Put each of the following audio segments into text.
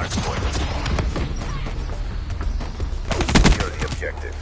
hard point. Secure the objective.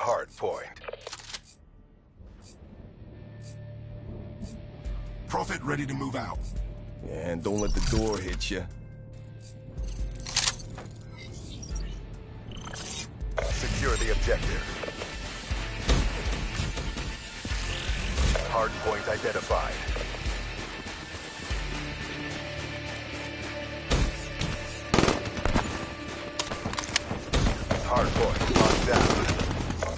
Hard point. Prophet ready to move out. And don't let the door hit you. Secure the objective. Hard point identified. Hard point locked down.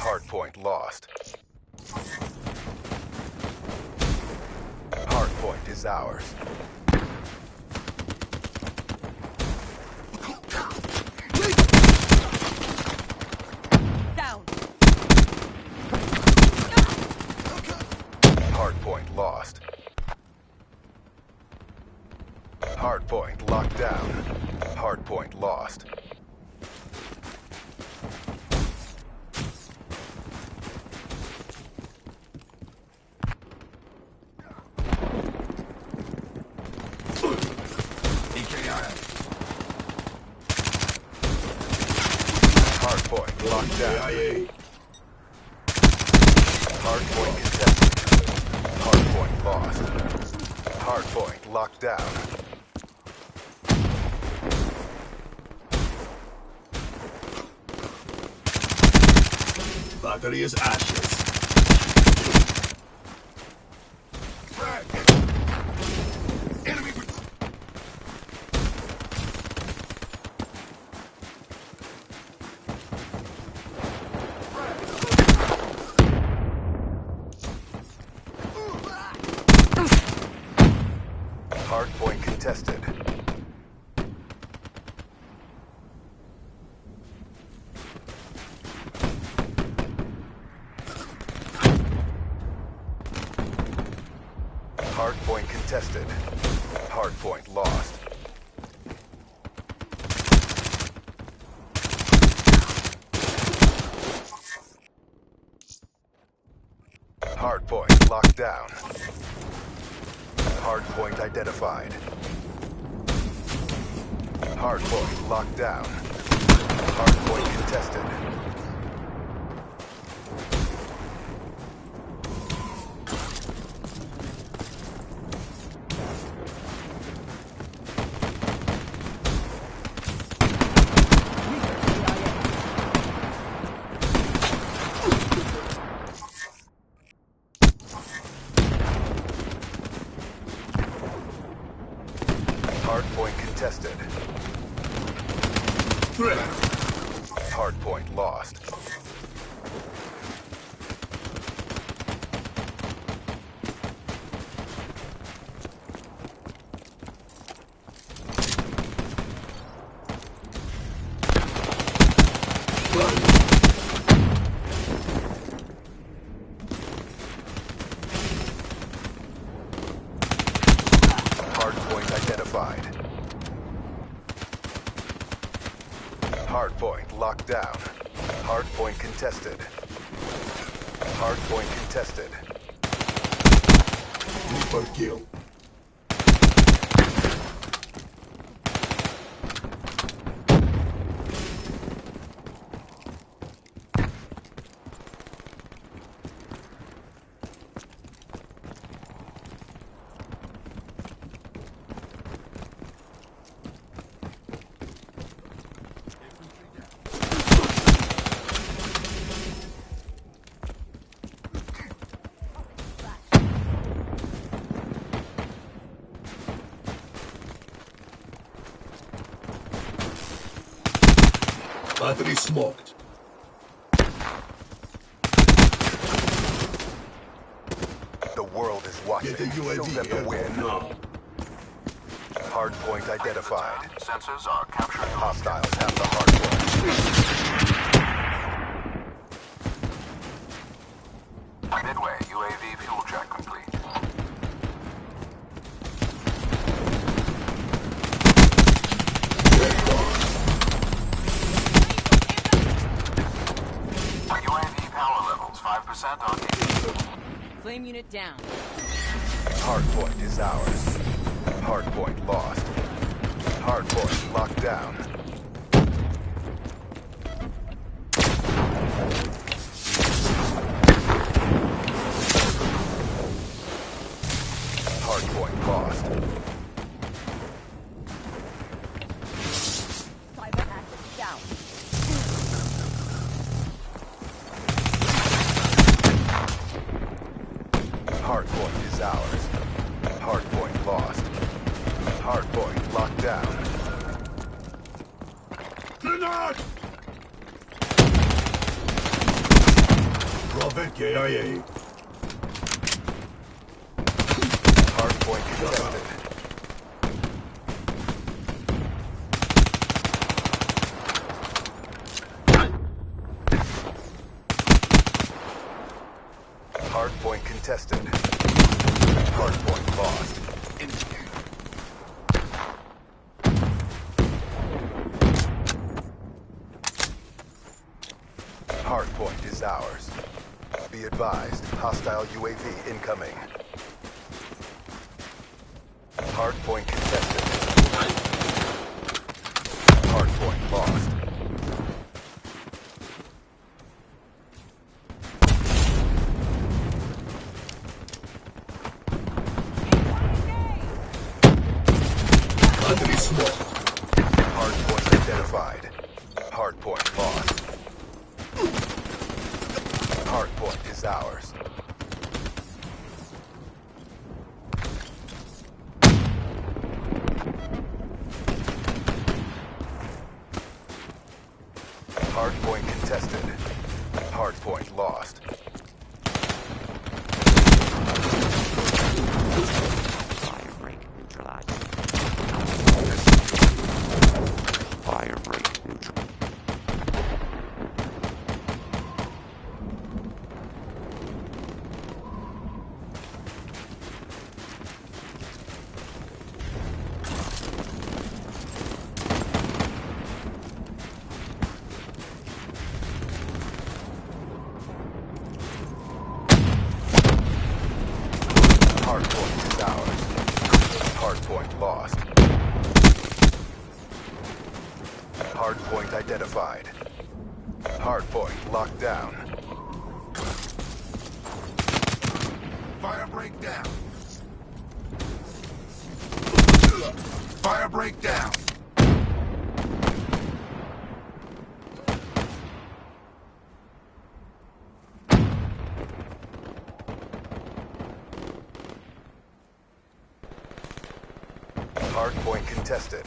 Hard point lost. Hard point is ours. Down. Hard point lost. Hard point locked down. Hard point lost. Hard point locked down. Hard point contested. Hard point lost. Hard point locked down. Battery is ashes. Enemy. Hard point contested. Hard point contested. Hard point lost. Hard point locked down. Hard point identified. Hard point locked down. Hard point contested. Hard point contested. Threat. Hard point lost. Hard Hardpoint locked down. Hardpoint contested. Hardpoint contested. Reaper kill. Battery smoked. The world is watching. Get the Show UAV them the win. now. Hardpoint identified. Sensors are capturing Hostiles have the hardpoint. Midway, UAV fuel check complete. UAV power levels 5% on each. Flame unit down. Hardpoint is ours. Hardpoint lost. Hardpoint locked down. Hardpoint lost. Cyber access down. Hardpoint is ours. Hardpoint lost. Hardpoint locked down. Grenade! Prophet KIA. Hardpoint contested. Hardpoint contested. Hardpoint lost. Hardpoint is ours. Be advised, hostile UAV incoming. Hardpoint contested. Hardpoint lost. Battery smoked. Hardpoint identified. Hardpoint lost. Hardpoint is ours. Hardpoint contested. Hardpoint lost. Fire break neutralized. Fire break neutral. Hardpoint is ours. Hardpoint lost. Hardpoint identified. Hardpoint locked down. Fire breakdown. Fire breakdown. Hardpoint contested.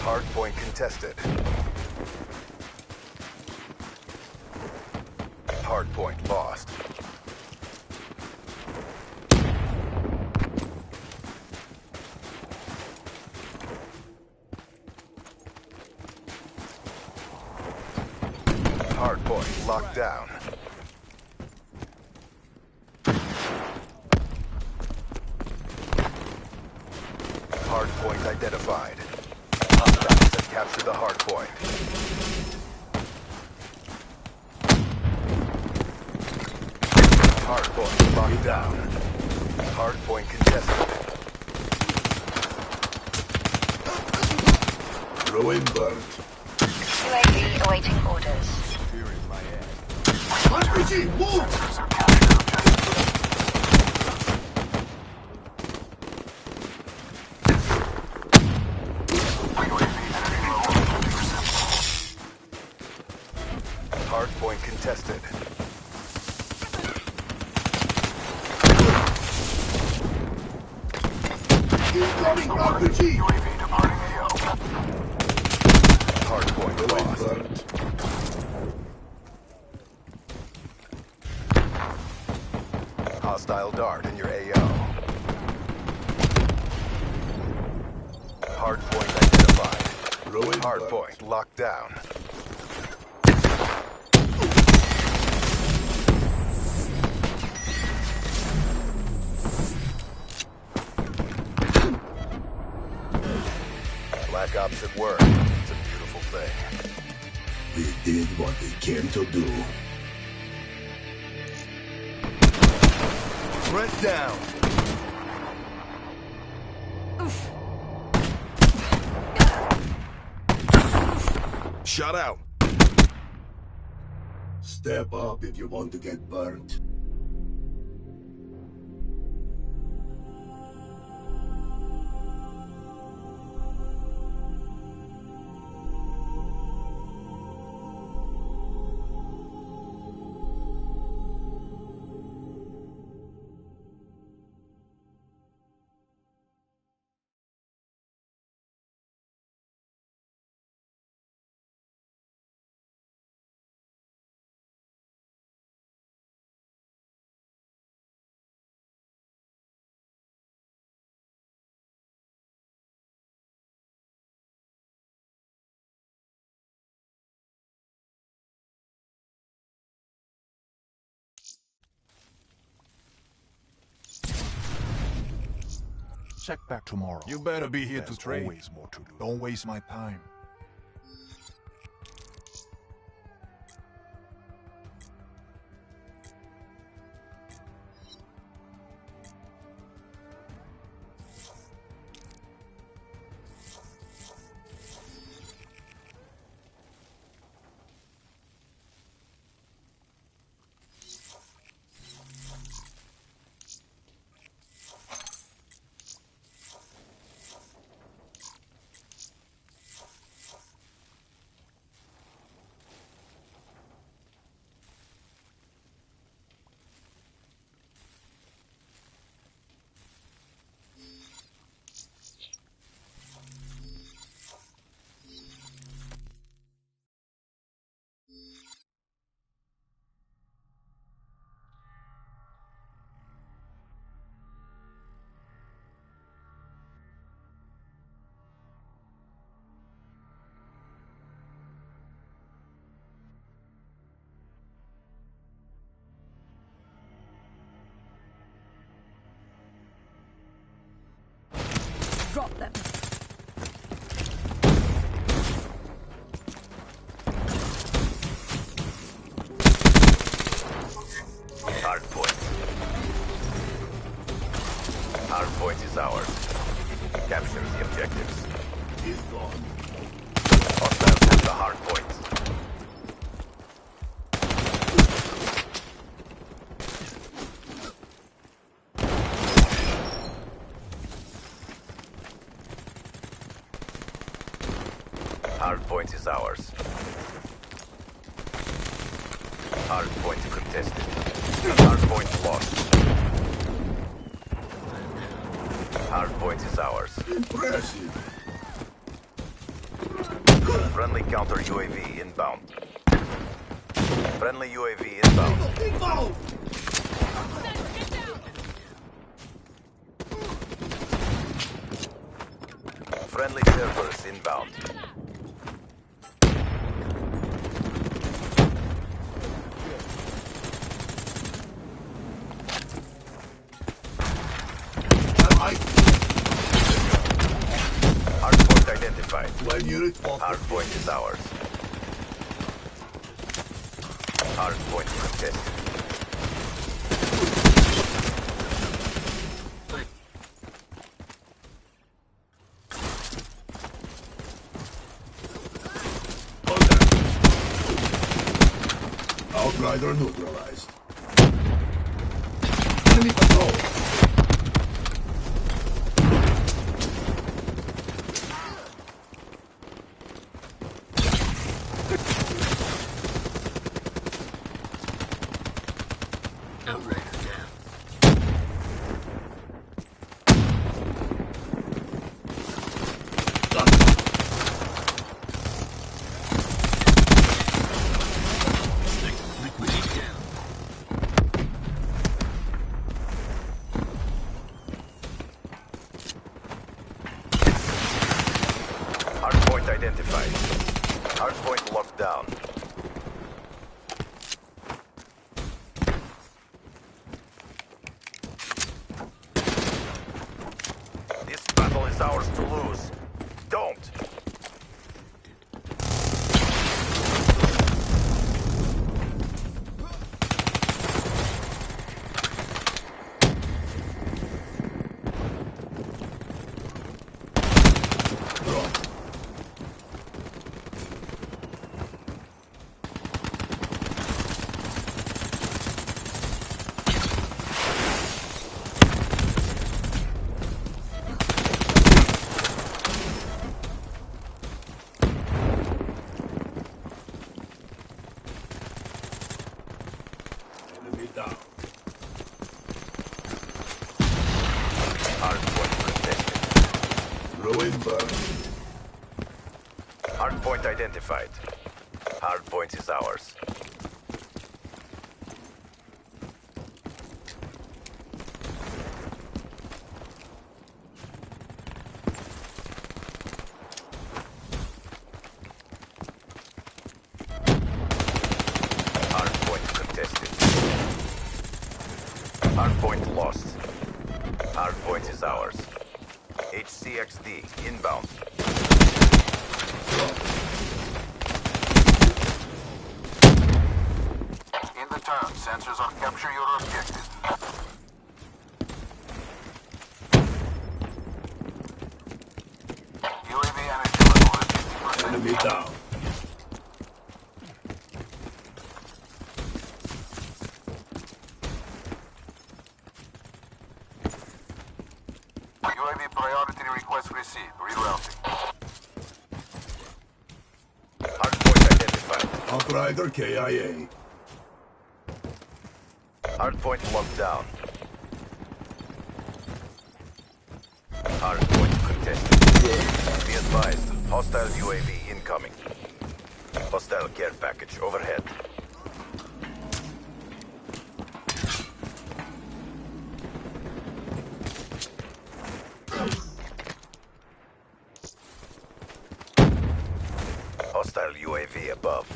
Hardpoint contested. Hardpoint lost. Hardpoint locked down. Hard point identified. Hostiles have captured the hard point. Hard point locked down. Hard point contested. Ruin burnt. UAV awaiting orders. RPG, move! Sensors are counting objectives. UAV entering low altitude reception. Hard point contested. Incoming RPG! UAV departing AO. Hard point Ruin lost. burnt. Hostile dart in your AO. Hard point identified. Ruin Hard burnt. point locked down. Black Ops at work. It's a beautiful thing. We did what we came to do. Threat down. Shut out. Step up if you want to get burnt. Check back tomorrow. You better be here There's to trade. always more to do. Don't waste my time. Drop them. Hard point. Hard point is ours. Capture the objectives. He's gone. Hostiles have the hard point. Hard point is ours. Hard point contested. Hard point lost. Hard point is ours. Impressive. Friendly counter UAV inbound. Friendly UAV inbound. Info! Friendly servers inbound. identified. Flame unit Hard point is ours. Hard point contested. Outrider neutralized. Enemy patrol. Hardpoint identified. Hardpoint locked down. This battle is ours to lose. Don't! Enemy down. Hardpoint contested. Ruin burn. Hardpoint identified. Hardpoint is ours. Hardpoint contested. Hardpoint lost. Hardpoint is ours. HCXD inbound. In the turn, sensors on capture your objective. UAV energy level at 50%. Enemy down. UAV priority request received. Rerouting. Hardpoint identified. Outrider KIA. Hardpoint locked down. Hardpoint contested. Be advised, hostile UAV incoming. Hostile care package overhead. Hostile UAV above.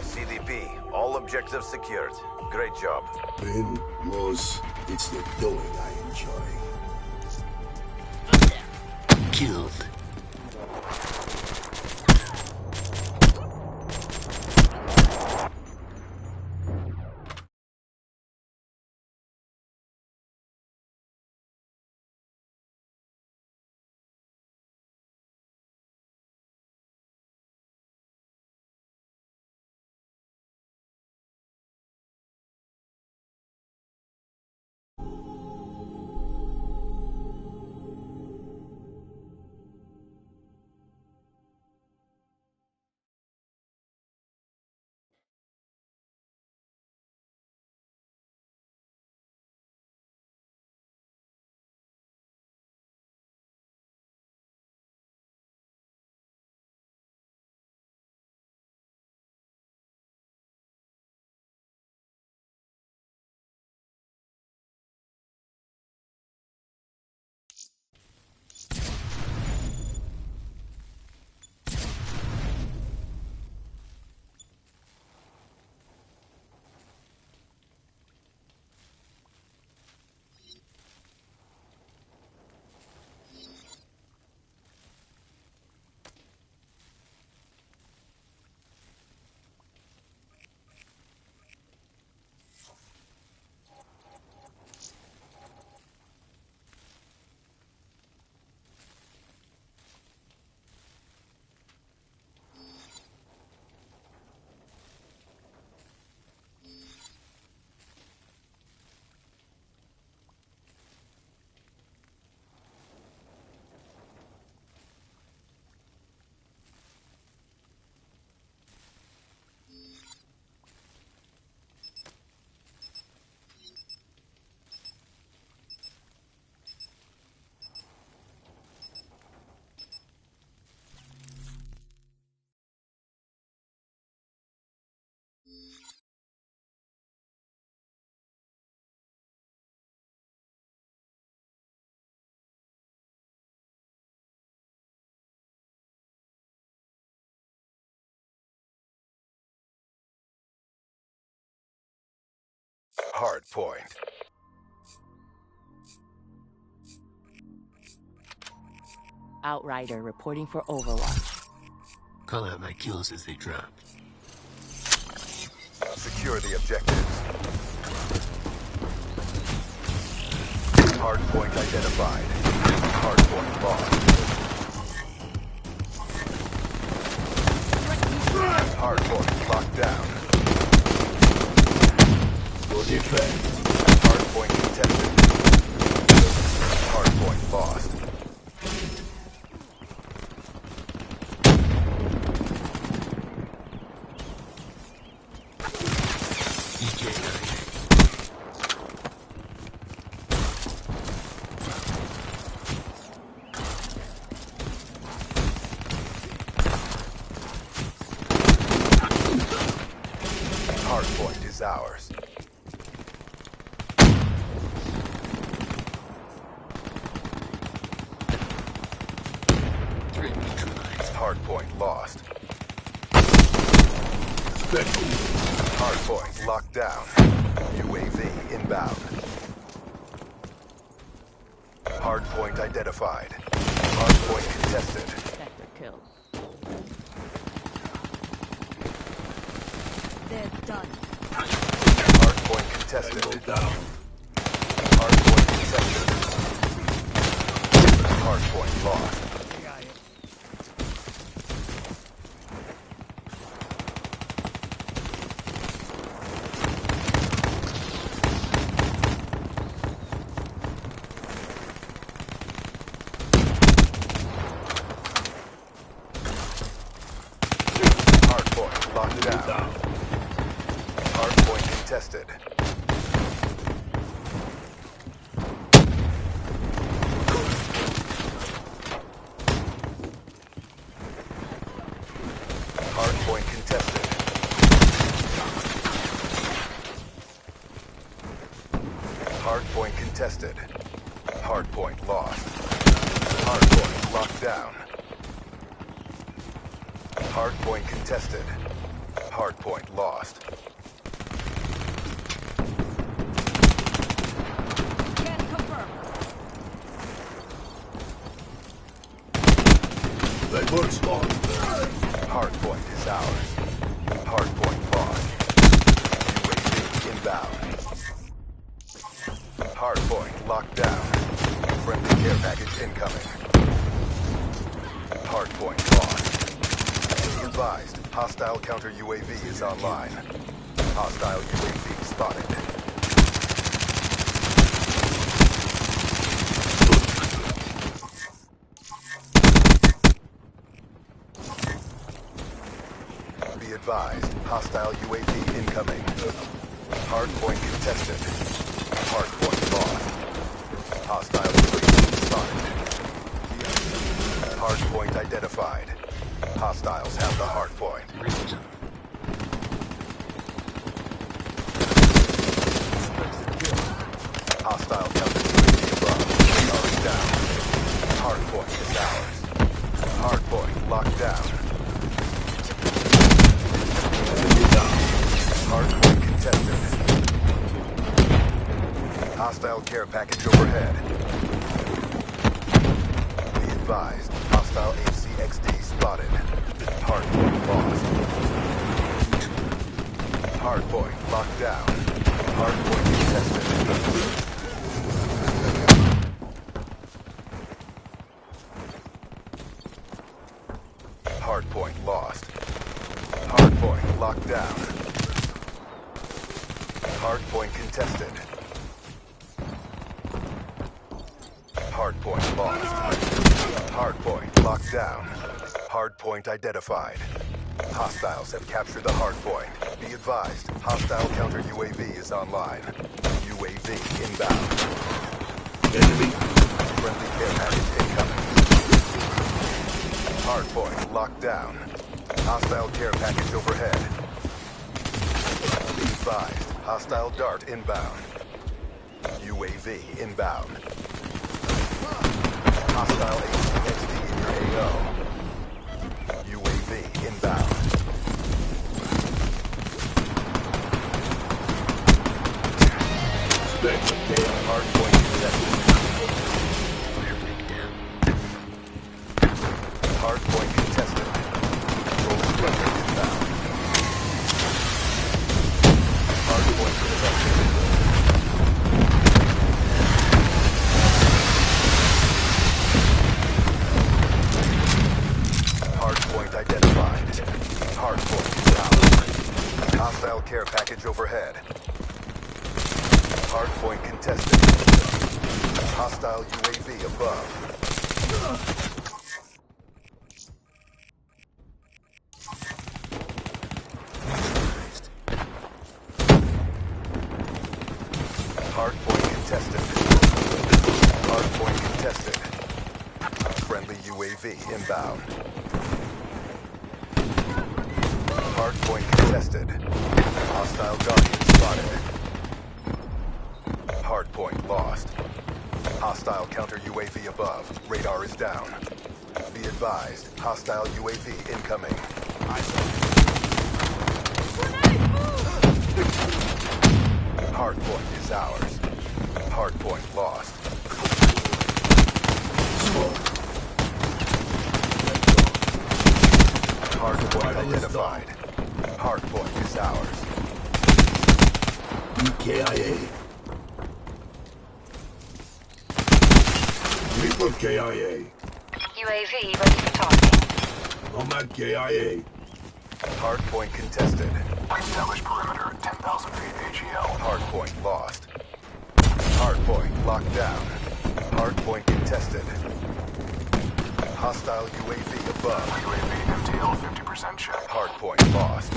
CDP, all objectives secured. Great job. Win, lose, it's the doing I enjoy. Killed. Hard point. Outrider reporting for Overwatch. Call out my kills as they drop. Secure the objectives. Hard point identified. Hard point lost. Hard point locked down. Good effect. Hard point contested. Hard point lost. Hard point is ours. Threat neutralized. Hard point lost. Special. Hard point locked down. UAV inbound. Hard point identified. Hard point contested. Sector kill. They're done. Hard point contested. Down. Hard point contested. Hard point lost. Hard point locked down. Hard point contested. Hard point contested. Hard point contested. Hard point lost. Hard point locked down. Hard point contested. Hard point lost. Can confirm. That works long. Hard point is ours. Hard point lost. UAV inbound. Hard point locked down. Friendly care package incoming. Hard point lost. Be advised, hostile counter UAV is online. Hostile UAV spotted. Be advised, hostile UAV incoming. Hard point contested. Hard point lost. Hostile UAV spotted. Hard point identified. Hostiles have the hard point. Hostile counter UAV above. Already down. Hard point is ours. Hard point locked down. Hard point contested. Hostile care package overhead. Be advised, hostile HCXD spotted. Hard point lost. Hard point locked down. Hard point contested. Hard point lost. Hard point locked down. Hard point contested. Hard point lost. Hard point locked down. Hard point identified. Hostiles have captured the hard point. Be advised, hostile counter UAV is online. UAV inbound. Enemy. Friendly care package incoming. Hard point locked down. Hostile care package overhead. Be advised, hostile dart inbound. UAV inbound. Hostile HCXD in your AO. UAV inbound. Hardpoint contested. Control structure inbound. Hardpoint contested. Hardpoint identified. Hardpoint is out. Hostile care package overhead. Hardpoint contested. Hostile UAV above. Hardpoint contested. Hardpoint contested. Friendly UAV inbound. Hardpoint contested. Hostile Guardian spotted. Hardpoint lost. Hostile counter UAV above. Radar is down. Be advised, hostile UAV incoming. Hardpoint is ours. Hardpoint lost. Hardpoint identified. Hardpoint is ours. KIA. Triple KIA. UAV ready for tasking. Nomad KIA. Hardpoint contested. Establish perimeter at 10,000 feet AGL. Hardpoint lost. Hardpoint locked down. Hardpoint contested. Hostile UAV above. UAV MTL 50% check. Hardpoint lost.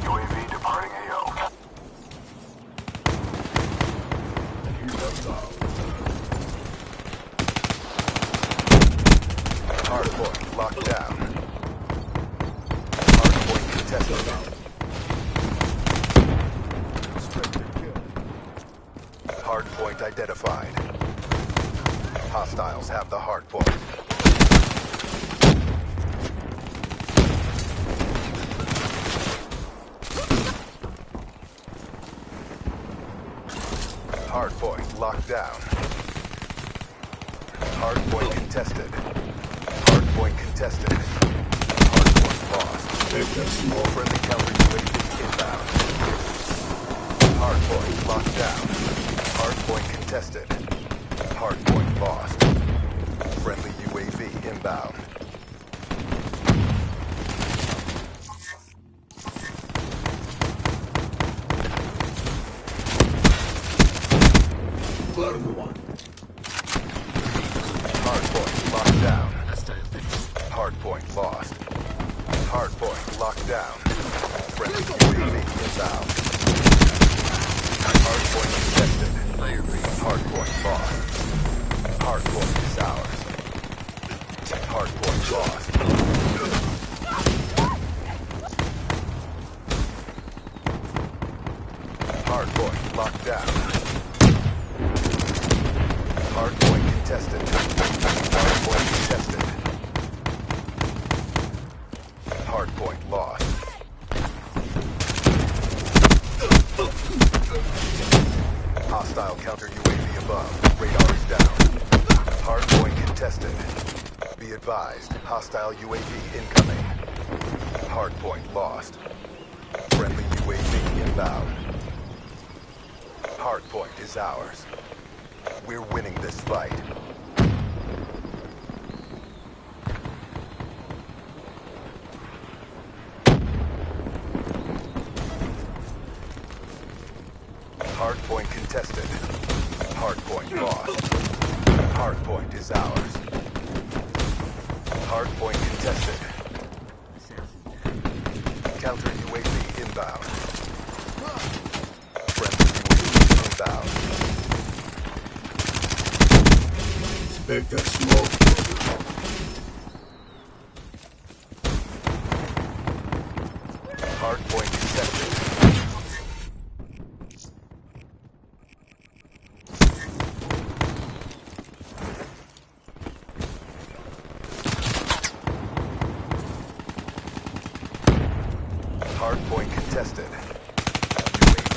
UAV departing AO. Hardpoint locked down. Hardpoint contested. Hardpoint identified. Hostiles have the hardpoint. Hardpoint locked down. Hardpoint contested. Hardpoint contested. Hardpoint lost. Small friendly counter UAV inbound. Hardpoint locked down. Hardpoint contested. Hardpoint lost. Friendly UAV inbound. Hardpoint locked down. Hostile fence. Hardpoint lost. Hardpoint locked down. Friendly UAV inbound. Hardpoint contested. Fire rate. Hardpoint lost. Hardpoint is ours. Hardpoint lost. Hardpoint locked down. Hardpoint contested. Hardpoint contested. Hardpoint lost. Hostile counter UAV above. Radar is down. Hardpoint contested. Be advised, hostile UAV incoming. Hardpoint lost. Friendly UAV inbound. Hardpoint is ours. We're winning this fight. Hardpoint contested. Hardpoint lost. Hardpoint is ours. Hardpoint contested. Counter UAV inbound. Friendly UAV inbound. Spectre smoke. Hardpoint contested. Hardpoint contested. UAV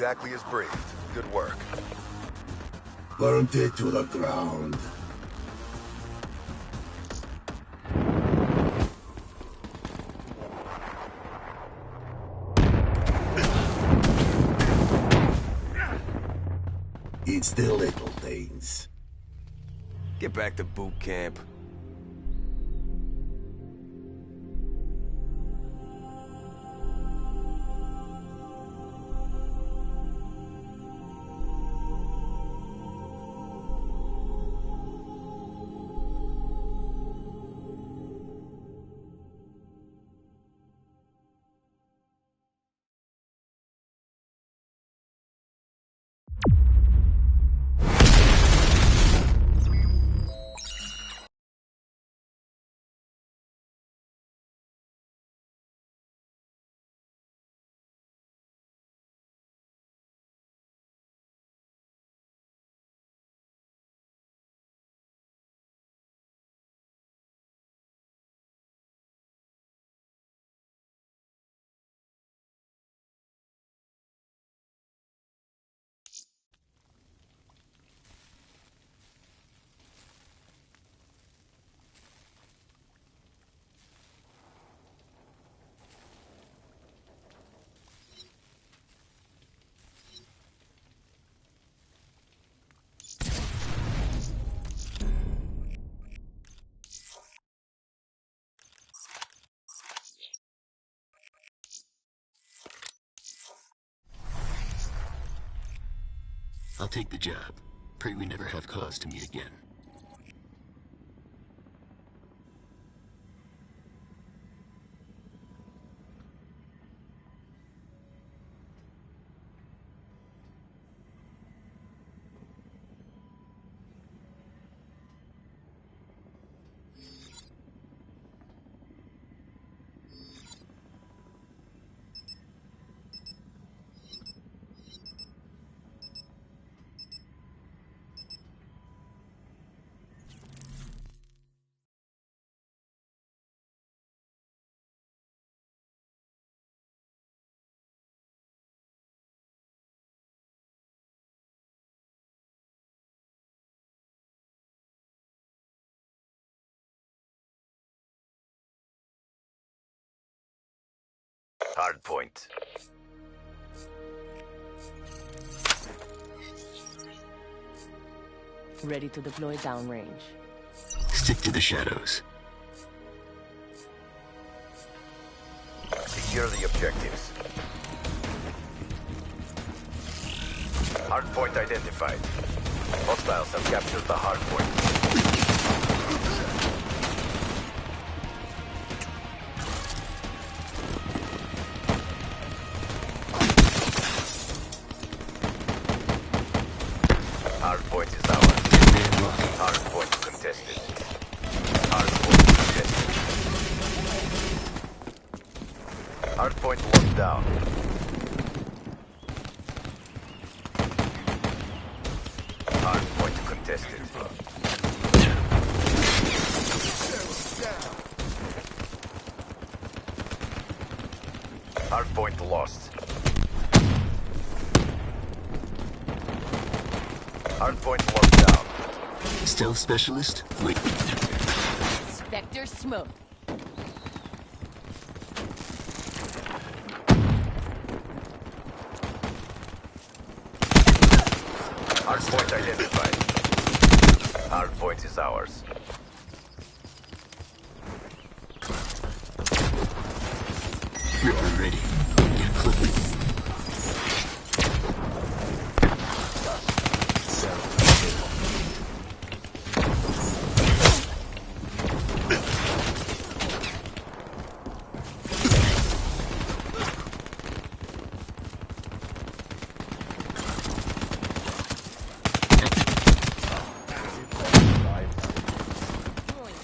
exactly as briefed. Good work. Burnt it to the ground. It's the little things. Get back to boot camp. I'll take the job. Pray we never have cause to meet again. Hardpoint. Ready to deploy downrange. Stick to the shadows. Secure the objectives. Hardpoint identified. Hostiles have captured the hardpoint. Hardpoint is ours. Hardpoint contested. Hardpoint contested. Hardpoint locked down. Hardpoint contested. Hardpoint lost. Hardpoint locked down. Stealth specialist? Wait. Spectre smoke. Hardpoint identified. Hardpoint is ours. Ripper ready. Get clipping.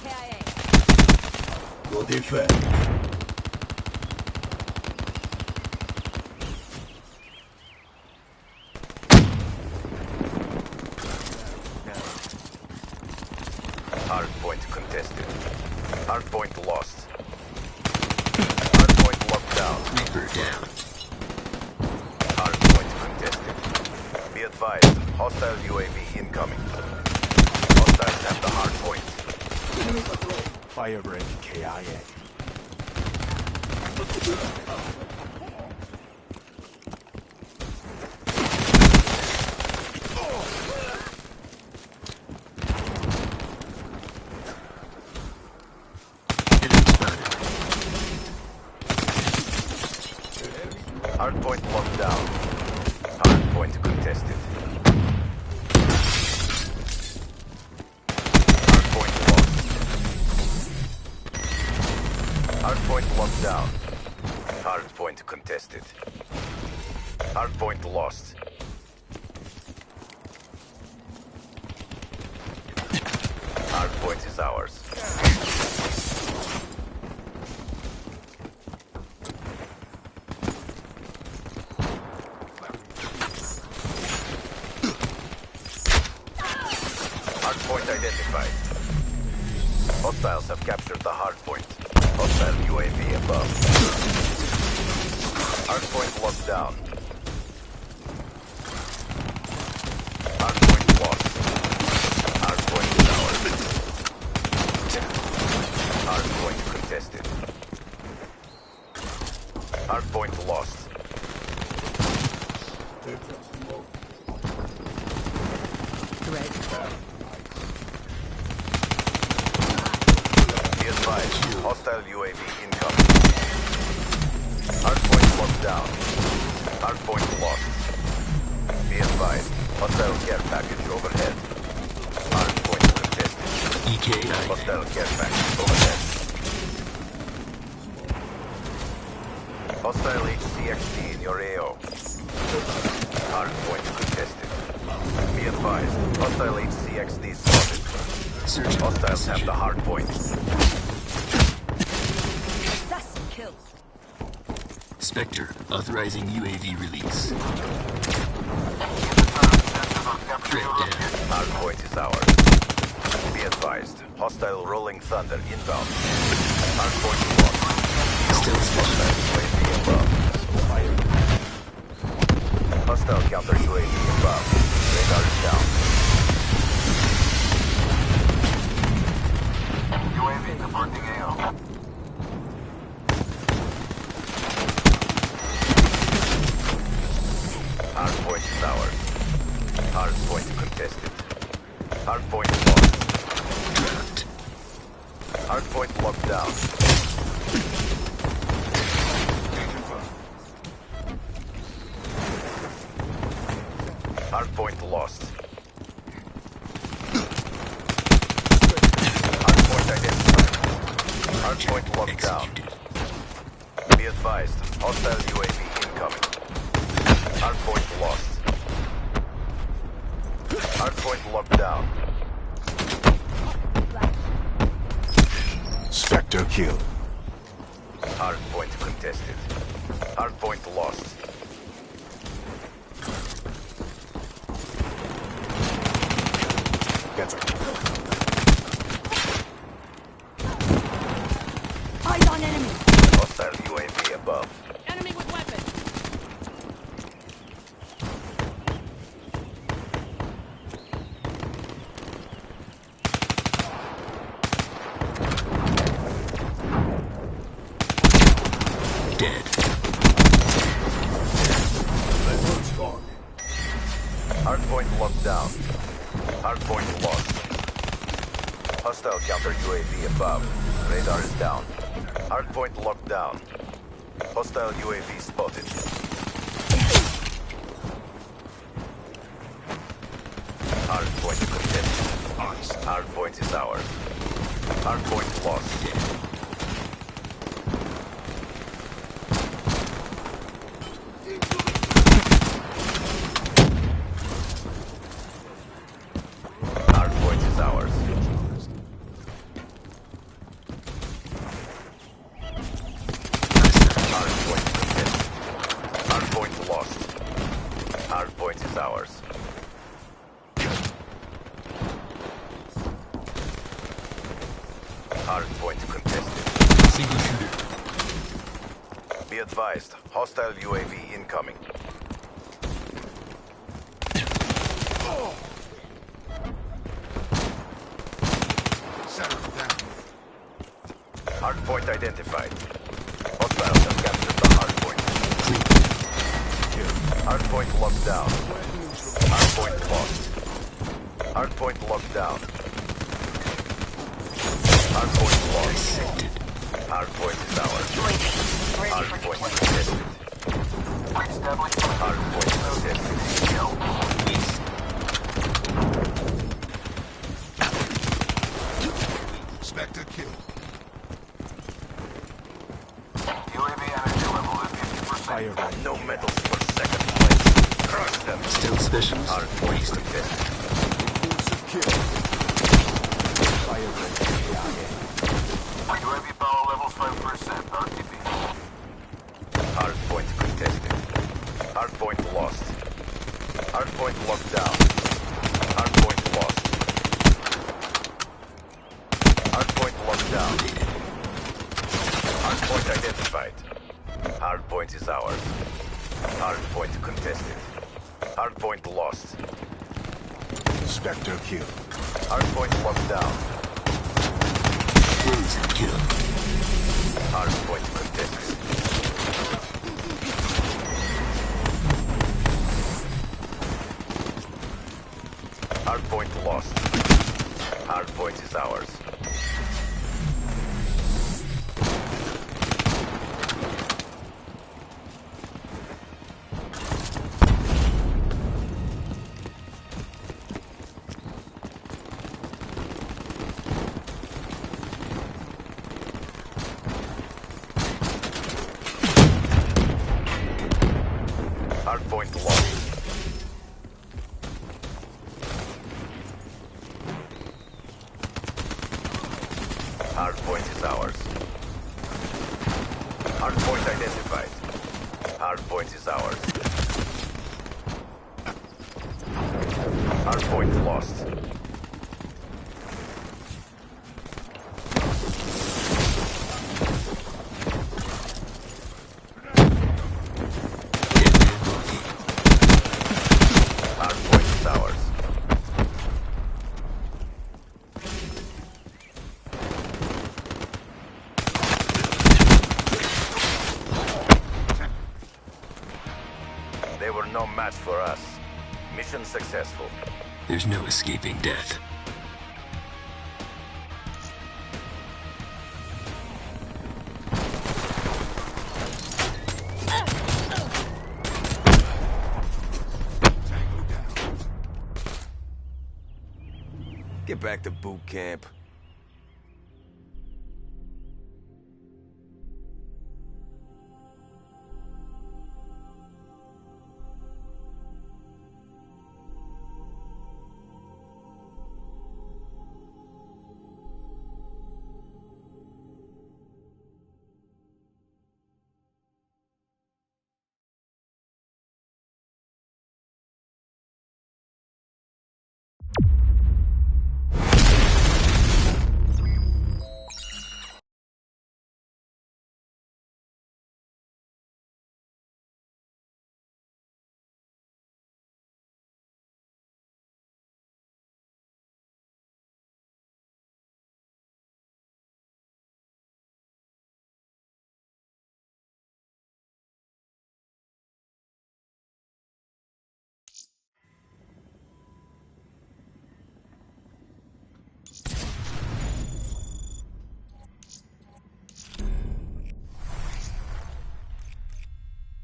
KIA. Go defend. Hardpoint contested. Hardpoint lost. Hardpoint locked down. Reaper down. Hardpoint contested. advised, hostile UAV incoming. Hostiles have the hard point. Fire break KIA. Hard point locked down. Hard point contested. Hard point lost. Hard point locked down. Hard point contested. Hard point lost. Hard point is ours. Point identified. Hostiles have captured the hard point. Hostile UAV above. Hard point locked down. Hard point lost. Hard point is ours. Hard point contested. Hard point lost. Threat. Hostile UAV incoming. Hard point locked down. Hard point lost. Be advised. Hostile care package overhead. Hard point contested. Hostile care package overhead. Hostile HCXD in your AO. Hard point contested. Be advised. Hostile HCXD spotted. Hostiles have the hard point. Spectre, authorizing UAV release. Threat down. Hard point is ours. Be advised. Hostile rolling thunder inbound. Hard point lost. Still spotted. UAV above. Hostile counter UAV above. Radar is down. UAV departing AO. Hard point is ours. Hard point contested. Hard point lost. Trapped. Hard point locked down. Hard point lost. Hard point identified. Hard point locked down. Be advised. Hostile UAV incoming. Hard point lost. Hard point locked down. Spectre kill. Hard point contested. Hard point lost. Gets it. Eyes on enemy. Hostile UAV above. Enemy with weapon. Dead. Hard point locked down. Hard point lost. Hostile counter UAV above. Radar is down. Hard point locked down. Hostile UAV spotted. Hard point contested. Hard point is ours. Hard point lost. Hard point is ours. Hard point contested. Hard point lost. Hard point is ours. Hard point contested. Single shooter. Be advised, hostile UAV incoming. Hardpoint identified. Hostiles have captured the hardpoint. Hardpoint locked down. Hardpoint lost. Hardpoint locked down. Hardpoint lost. Hardpoint is ours. UAV ready for Hardpoint deployment. contested. Establishing Hardpoint contested. Spectre kill. UAV energy level at 50%. Fire rate. No medals for second place. Crush them. Still specialist? Hardpoint contested. Fire rate KIA. UAV power levels 5% RTB. Hardpoint contested. Hardpoint lost. Hardpoint locked down. Hardpoint lost. Hardpoint locked down. Hardpoint identified. Hardpoint is ours. Hardpoint contested. Hardpoint lost. Spectre kill. Hardpoint locked down. Frozen kill. Hardpoint contested. Hardpoint lost. Hardpoint is ours. Hardpoint lost. Hardpoint is ours. Hardpoint identified. Hardpoint is ours. Hardpoint lost. Hardpoint is ours. They were no match for us. Mission successful. There's no escaping death. Get back to boot camp.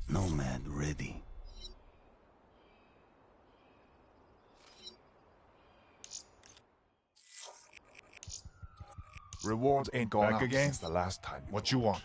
Nomad ready. Rewards ain't gone Back up again? since the last time. What you want?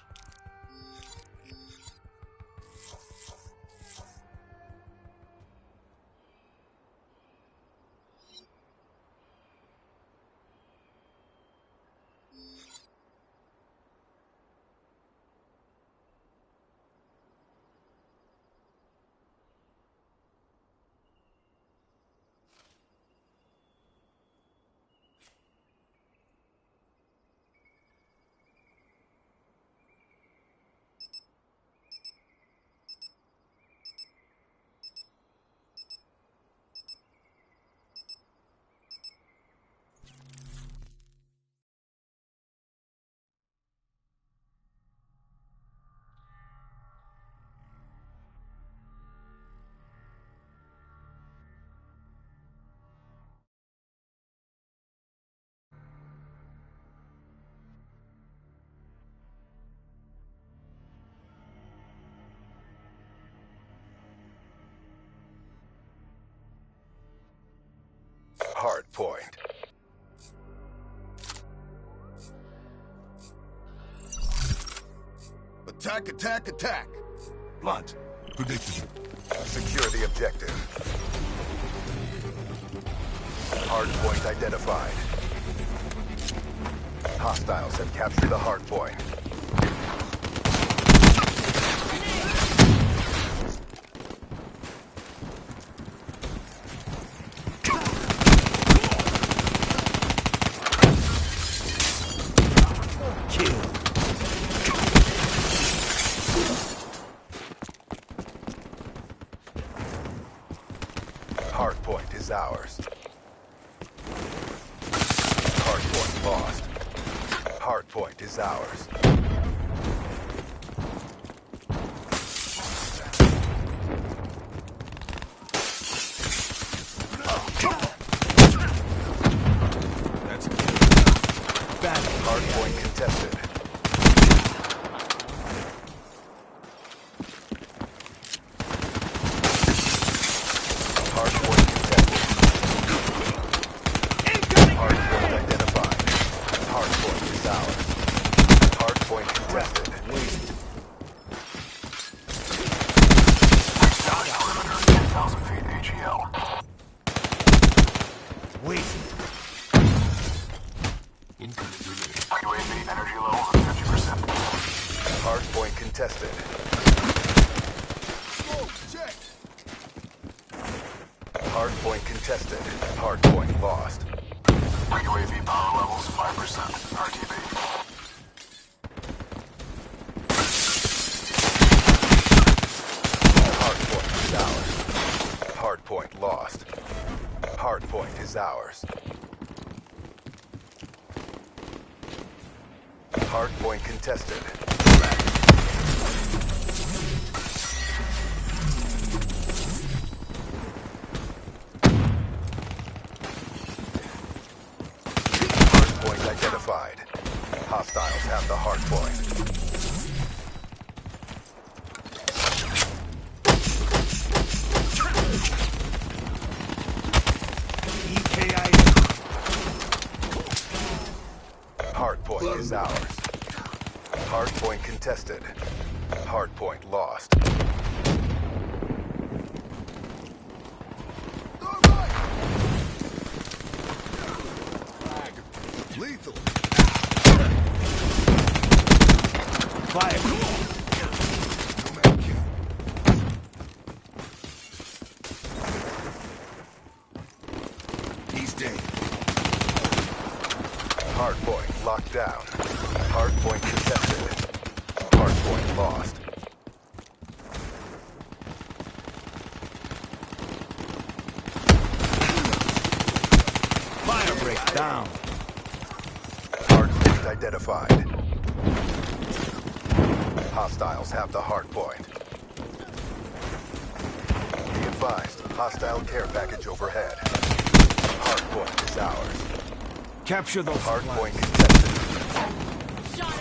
hard point. Attack, attack, attack! Blunt. Predicted. Secure the objective. Hard point identified. Hostiles have captured the hard point. Hard point is ours. Hard point lost. Hard point is ours. Hard point contested. Hard point contested. Hard point identified. Hard point is ours. Hard point contested. Perimeter 10,000 feet AGL. Incoming grenade. UAV energy levels at 50%. Hard point contested. Hard point contested. Hard point lost. UAV power levels 5%. RTB. Hard point is ours. Hard point lost. Hard point is ours. Hard point contested. Hard point identified. Hostiles have the hard point. Hard point is ours. Hard point contested. Hard point lost. Lethal. He's dead. Hard point locked down. Hard point contested. Hard point lost. Fire break down. Hard point identified. Hostiles have the hard point. Be advised, hostile care package overhead. Hard point is ours. Capture those Hard flags. point contested. Shot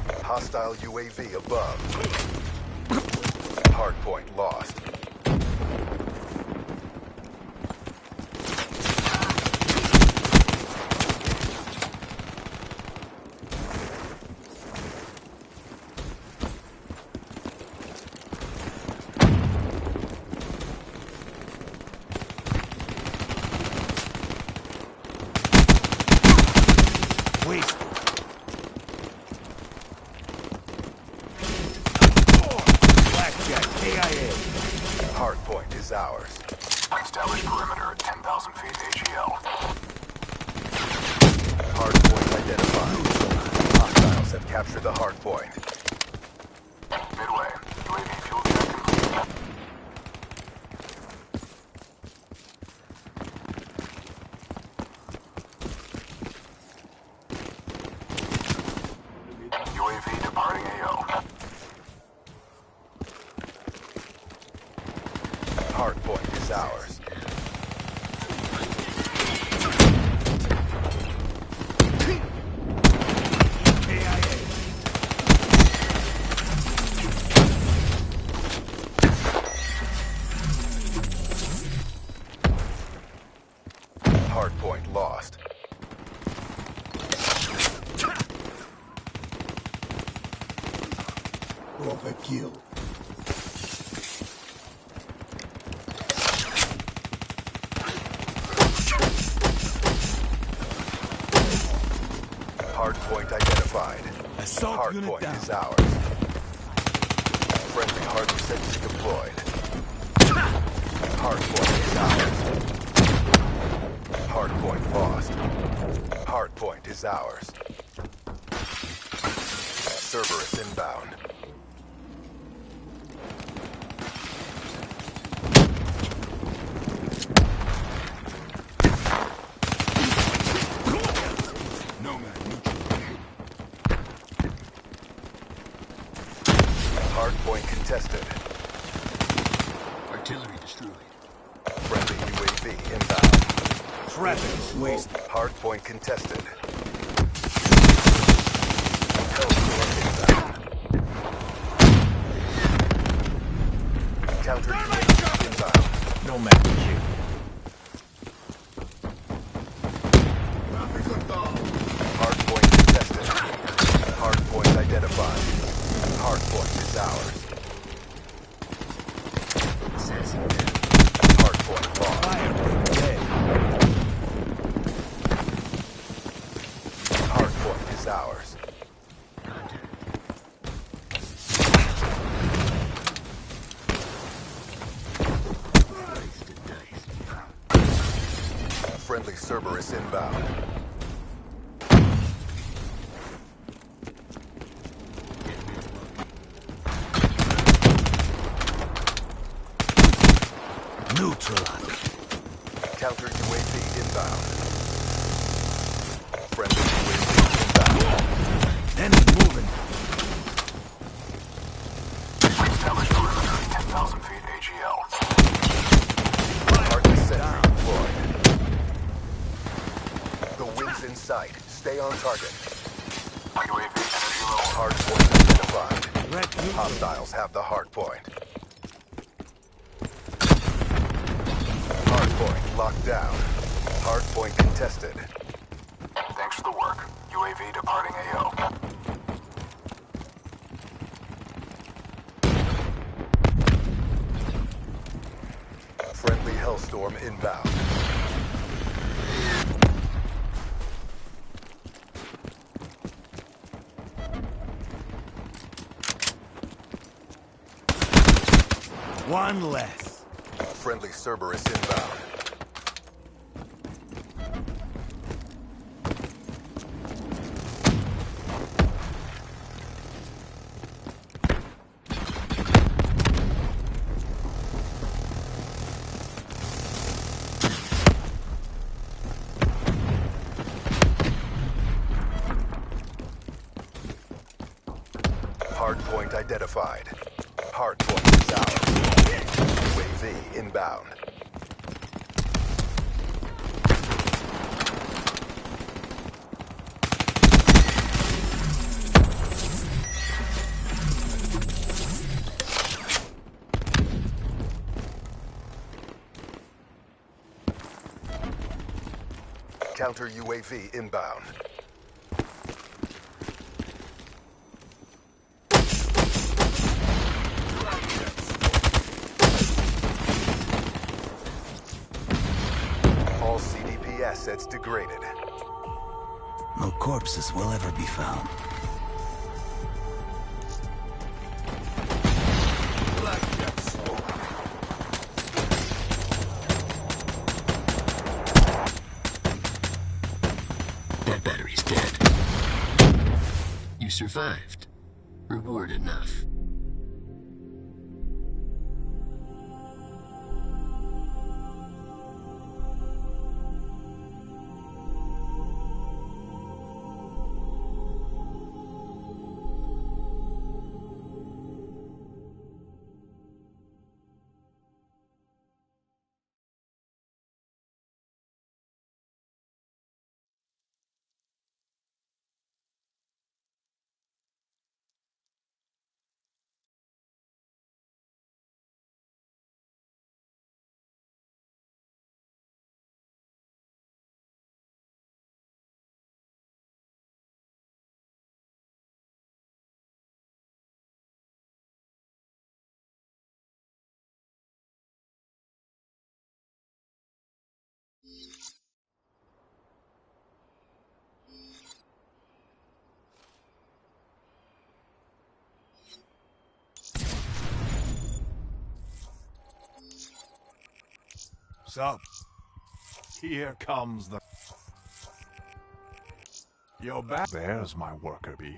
out. Hostile UAV above. Hard point lost. Waste. Blackjack, KIA. Hard point is ours. Establish perimeter at 10,000 feet AGL. Hard point identified. Hostiles have captured the hard point. Midway. UAV fuel check complete. UAV departing AO. Hard point is ours. Overkill. Hardpoint identified. Assault unit Hardpoint down. is ours. Friendly hardly sentry deployed. Hardpoint is ours. Hardpoint lost. Hardpoint is ours. Cerberus inbound. Hardpoint contested. Artillery destroyed. Friendly UAV inbound. Traffic waste. Hardpoint contested. Hellstorm inbound. Counter UAV inbound. No match here. Hardpoint contested. Hardpoint identified. Hardpoint is ours. Assassin down. Hardpoint lost. Fire rate dead. Hardpoint is ours. Contact. Sliced and diced. Friendly Cerberus inbound. Neutralized. Counter UAV inbound. Friendly UAV inbound. Enemy moving. Established perimeter, 10,000 feet AGL. Hardly sentry deployed. The wind's in sight. Stay on target. UAV energy level. Hardpoint identified. Threat neutral. Hostiles have the hardpoint. Hardpoint locked down. Hardpoint contested. Thanks for the work. UAV departing AO. Friendly Hellstorm inbound. One less. Friendly Cerberus inbound. Hardpoint identified. Hardpoint is ours. UAV inbound. Counter UAV inbound. All CDP assets degraded. No corpses will ever be found. That battery's dead. You survived. Reward enough. What's up? Here comes the... You're back. There's my worker bee.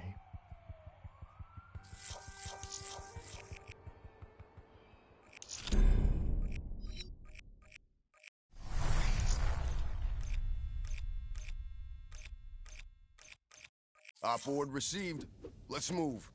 Op board received. Let's move.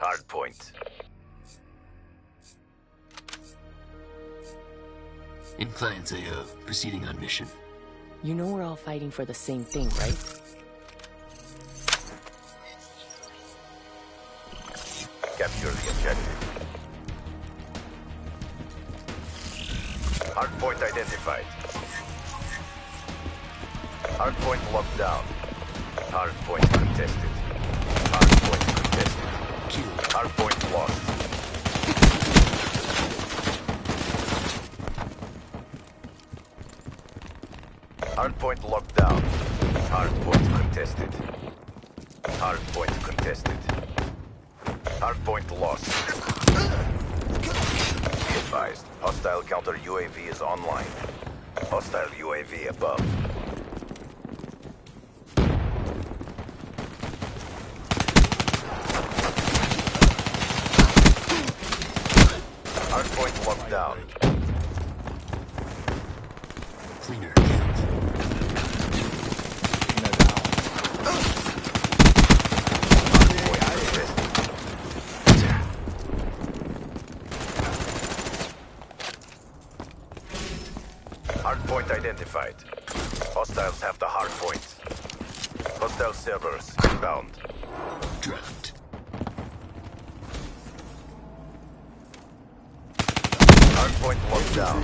Hard point. In Client AO, proceeding on mission. You know we're all fighting for the same thing, right? Capture the objective. Hard point identified. Hard point locked down. Hard point contested. Hard point contested. Hard point lost. Hard point locked down. Hard point contested. Hard point contested. Hard point lost. Be advised, hostile counter UAV is online. Hostile UAV above. Hard point locked down. Cleaner. Hardpoint identified. Hostiles have the hardpoint. Hostile servers inbound. Dropped. Hardpoint locked down.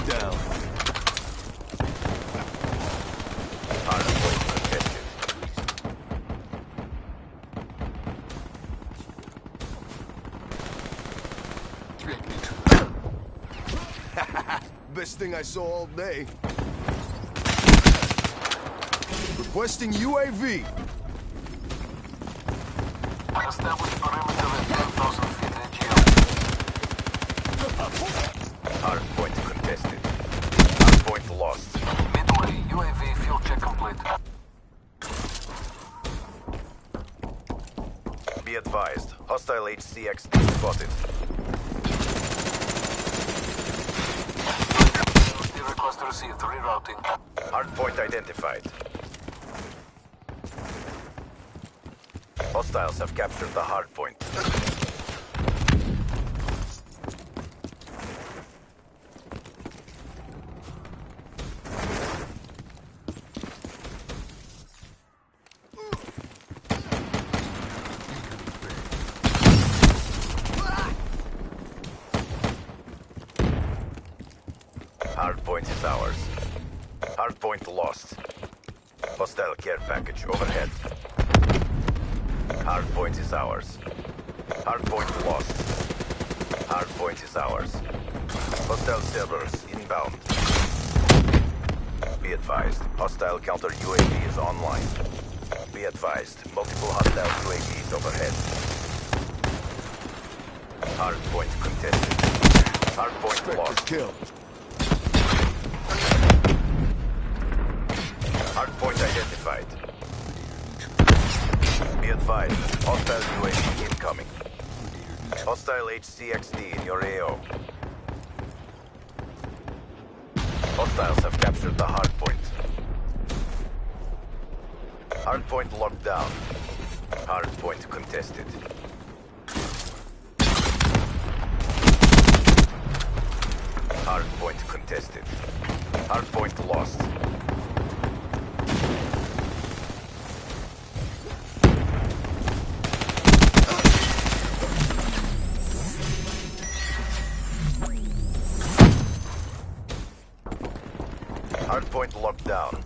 Hardpoint contested. Threat neutral. Best thing I saw all day. Requesting UAV. Establish perimeter at 10,000 feet AGL. Hardpoint contested. Hardpoint lost. Midway, UAV field check complete. Be advised, hostile HCXD spotted. Request received. Rerouting. Hardpoint identified. Hostiles have captured the hardpoint. Hardpoint is ours. Hardpoint lost. Hostile care package overhead. Hardpoint is ours. Hardpoint lost. Hardpoint is ours. Hostile servers inbound. Be advised, hostile counter UAV is online. Be advised, multiple hostile UAVs overhead. Hardpoint contested. Hardpoint lost. Kill. Hardpoint identified. Be advised, hostile UAV incoming. Hostile HCXD in your AO. Hostiles have captured the hardpoint. Hardpoint locked down. Hardpoint contested. Hardpoint contested. Hardpoint lost. Hardpoint locked down.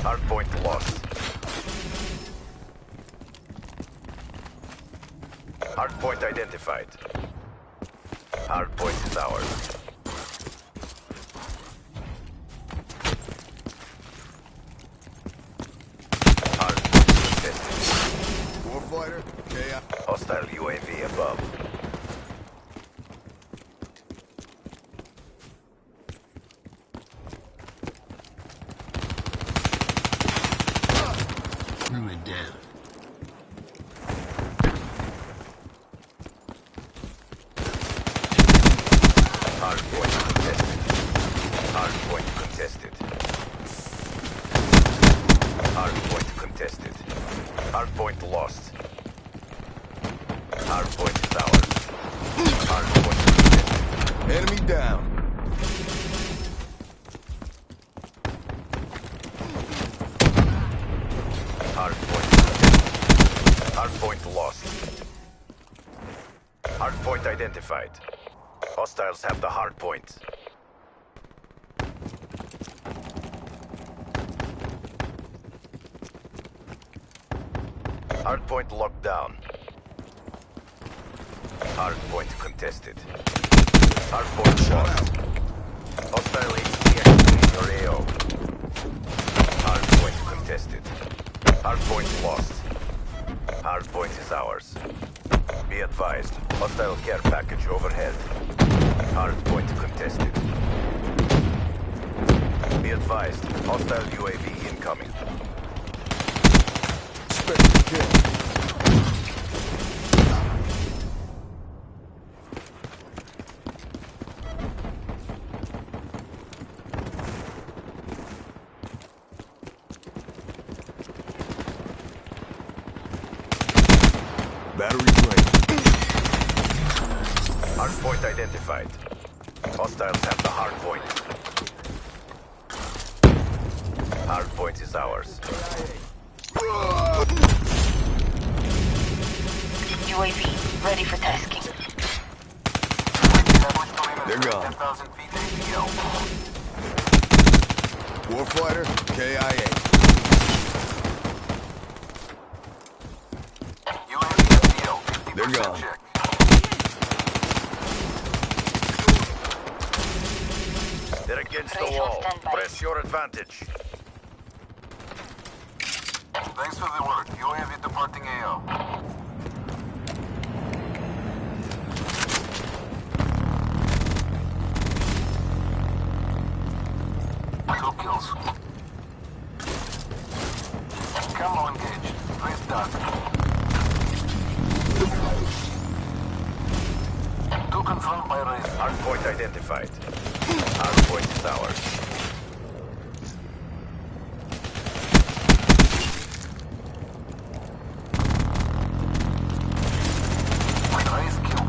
Hardpoint lost. Hardpoint identified. Hardpoint is ours. Hardpoint contested. Warfighter, KI. Hostile UAV above. Ruin down. Hardpoint contested. Hardpoint contested. Hardpoint contested. Hardpoint lost. Hardpoint is ours. Hardpoint contested. Enemy down. Hardpoint contested. Hardpoint lost. Hardpoint identified. Hostiles have the hardpoint. Hardpoint locked down. Hardpoint contested. Hardpoint lost. Hostile HCX in your AO. Hardpoint contested. Hardpoint lost. Hardpoint is ours. Be advised, hostile care package overhead. Hardpoint contested. Be advised, hostile UAV incoming. Expect to kill. Battery drained. Hardpoint identified. Hostiles have the hardpoint. Hardpoint is ours. UAV ready for tasking. They're gone. 10,000 feet ATL. Warfighter, KIA. UAV ATL. 50% They're gone. check. They're against the Race on wall. standby. Press your advantage. Thanks for the work. UAV departing AO. Two kills. Camo engaged. Race done. Two confirmed by race. Hardpoint identified. Hardpoint is ours. Race kill.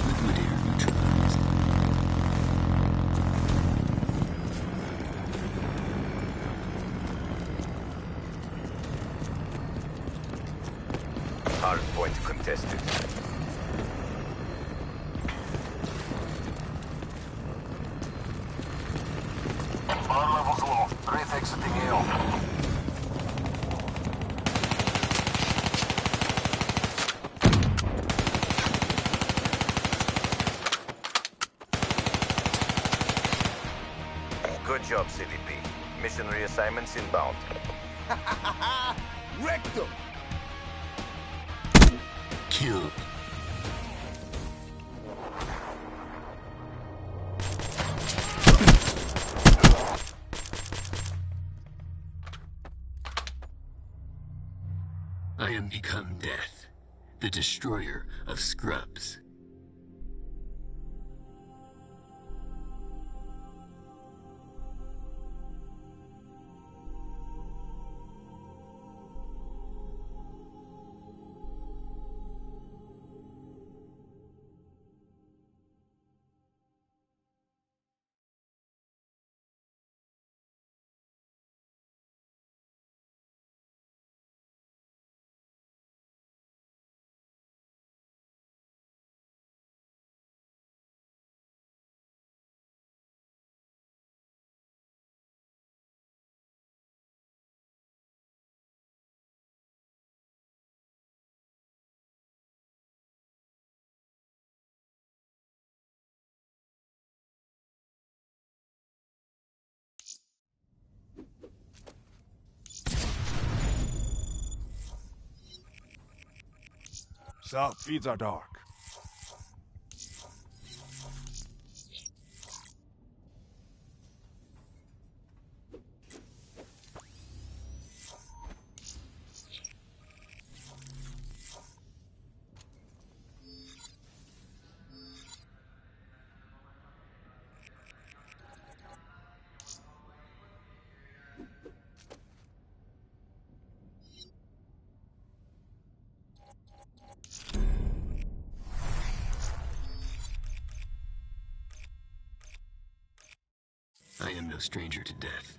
Liquidator neutralized. Hardpoint contested. Power levels low. Race exiting AO. Good job, CDP. Mission reassignments inbound. Wrecked them. Kill. I am become death, The destroyer of scrubs. South feeds are dark. I am no stranger to death.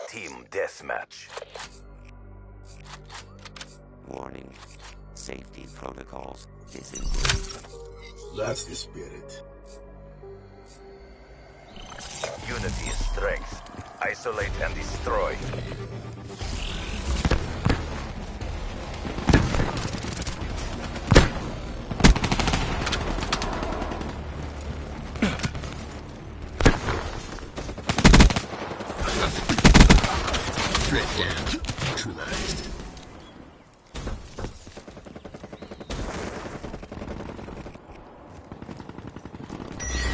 Team deathmatch. Warning. Safety protocols disengaged. That's the spirit. Unity is strength. Isolate and destroy. Threat down. Neutralized.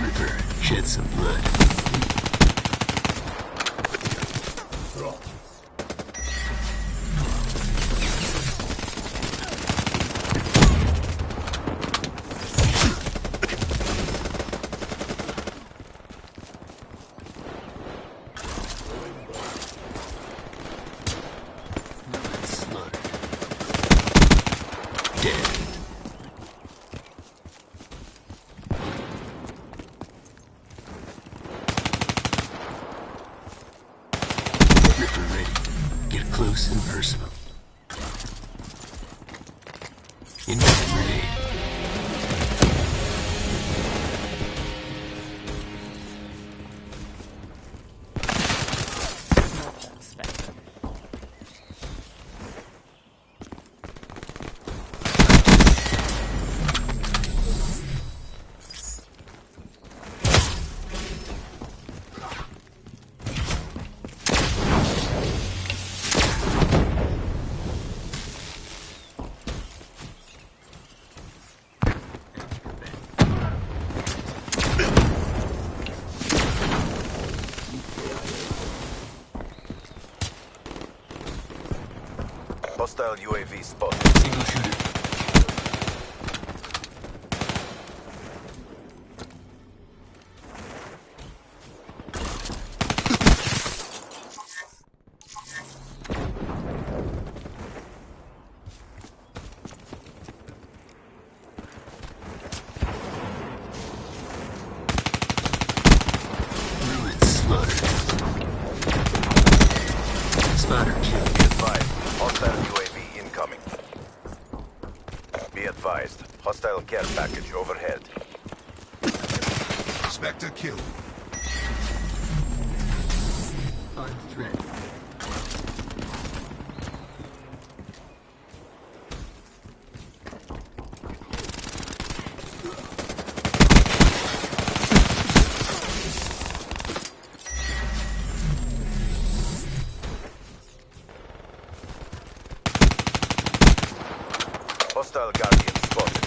Ripper, shed some blood. Slaughtered. Dead. Ripper ready. Get close and personal. Inbound grenade. Not to expect. Hostile UAV spotted. Single shooter. advised. Hostile care package overhead. Spectre kill. On threat. Hostile Guardian spotted.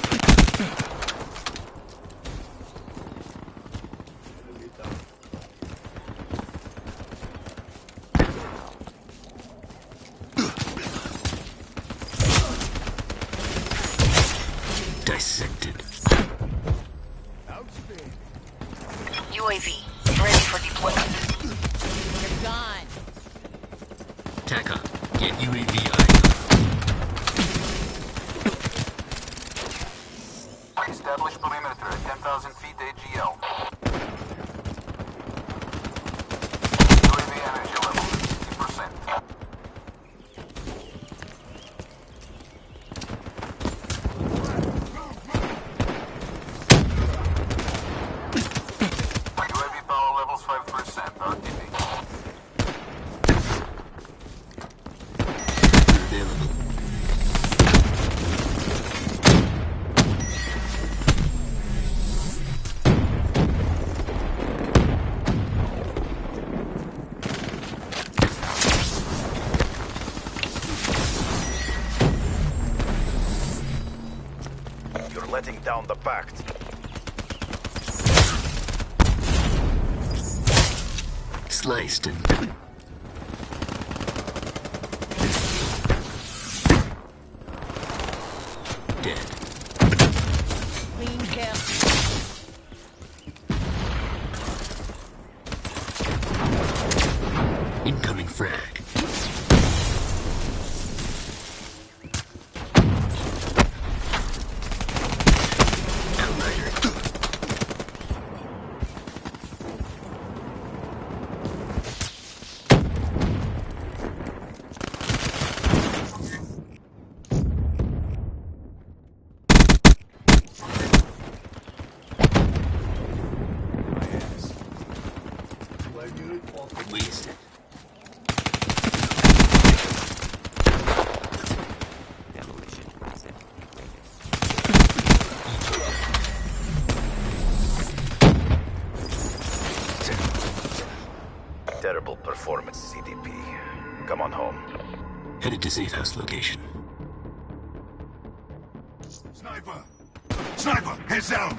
Dissected. UAV, ready for deployment. You're gone. TACOM, get UAV icon. Establish perimeter at 10,000 feet AGL. UAV energy level 60%. UAV power levels 5%. RTB. Available. You're letting down the pact. Sliced and dead. Clean kill. Incoming frag. Outrider. Wasted. Demolition asset degraded. Terrible performance, CDP. Come on home. Headed to safe house location. Sniper! Sniper! Heads down!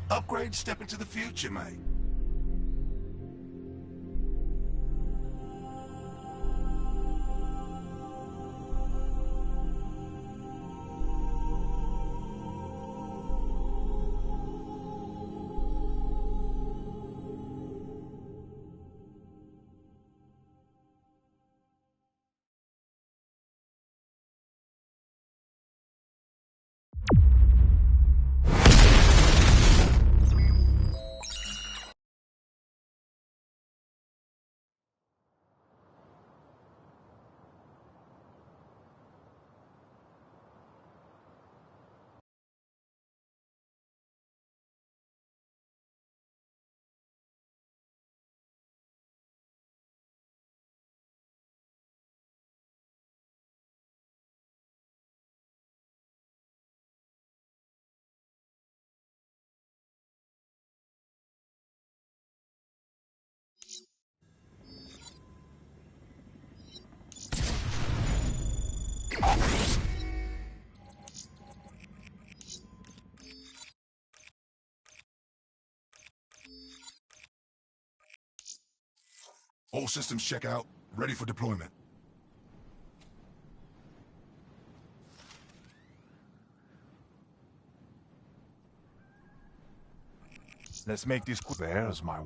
Upgrade, step into the future, mate. All systems check out. Ready for deployment. Let's make this quick. There's my...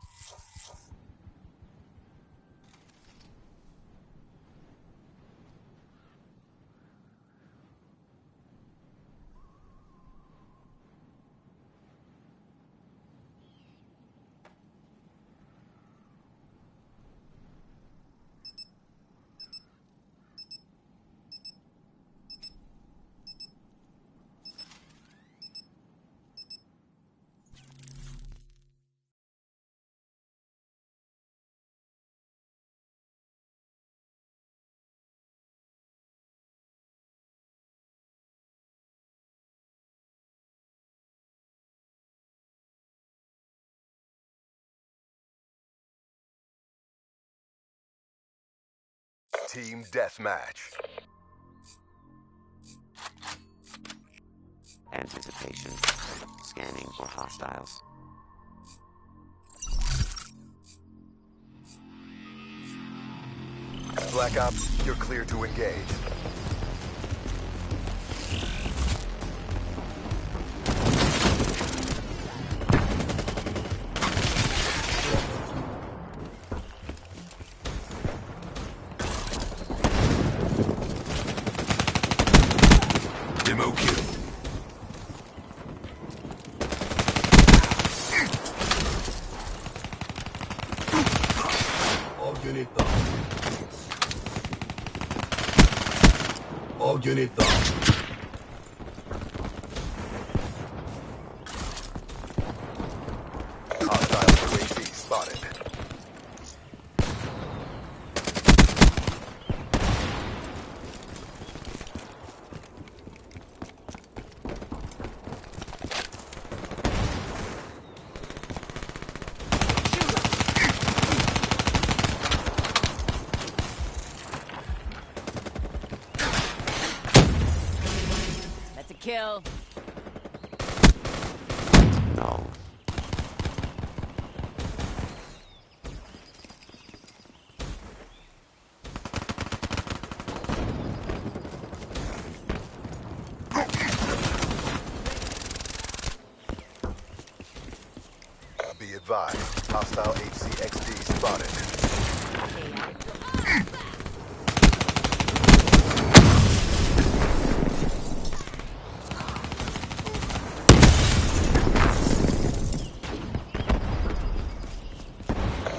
Team deathmatch. Anticipation. Scanning for hostiles. Black Ops, you're clear to engage. Demo kill. All unit down. All unit down. Hostile UAV spotted. That's a kill. No. Be advised, hostile HCXD spotted.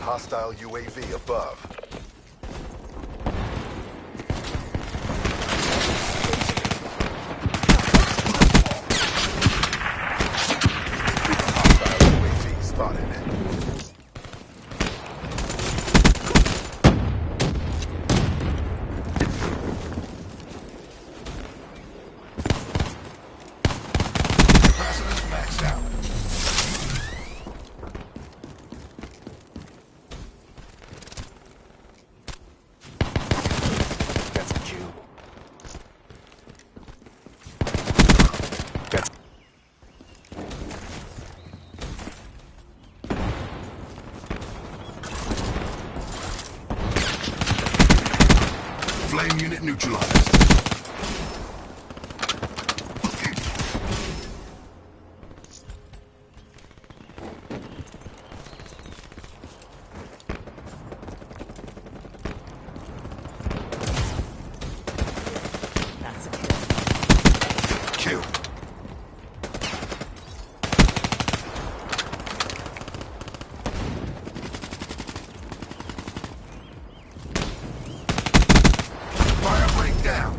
Hostile UAV above. Hostile UAV spotted. Capacitors maxed out. That's a kill. That's Flame unit neutralized. That's a kill. Kill. Fire breakdown.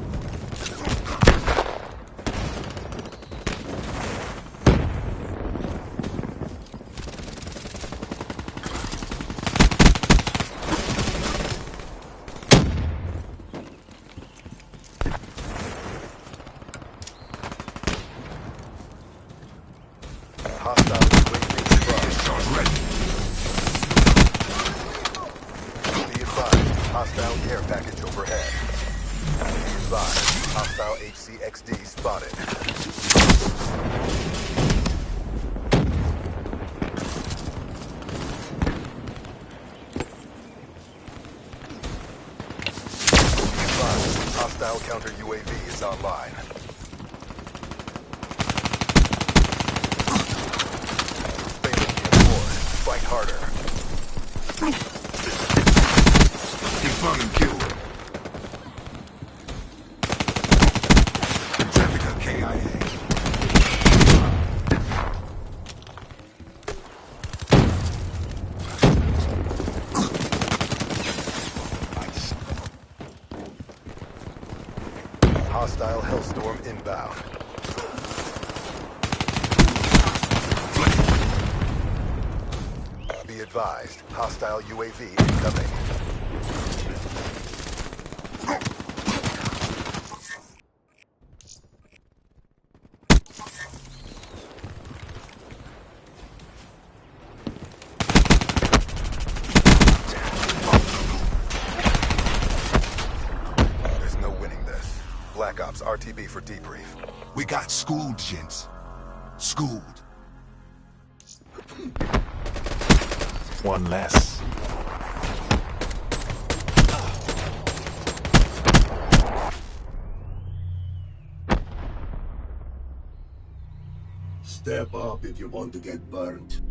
Hostile UAV above. Charge ready. Be advised, hostile care package overhead. Be advised, hostile HCXD spotted. Be advised, hostile counter UAV is online. Failing to afford. Fight harder. Confirm and kill. Trafficker KIA. Hostile Hellstorm inbound. Be advised, hostile UAV incoming. RTB for debrief. We got schooled, gents. Schooled. One less. Step up if you want to get burnt.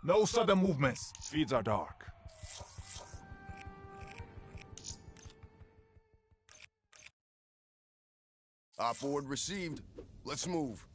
No sudden movements. Feeds are dark. Op board received. Let's move.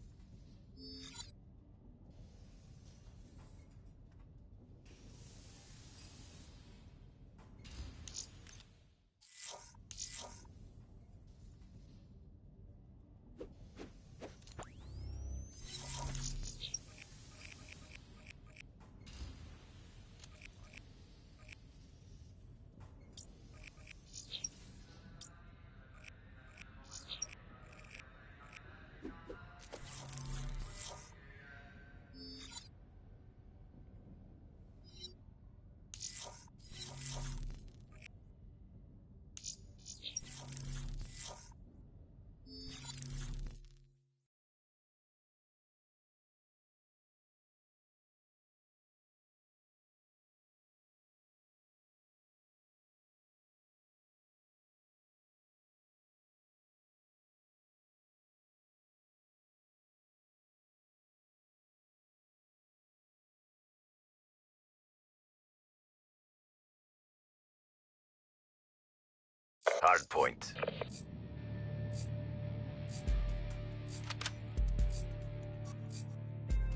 Hard point.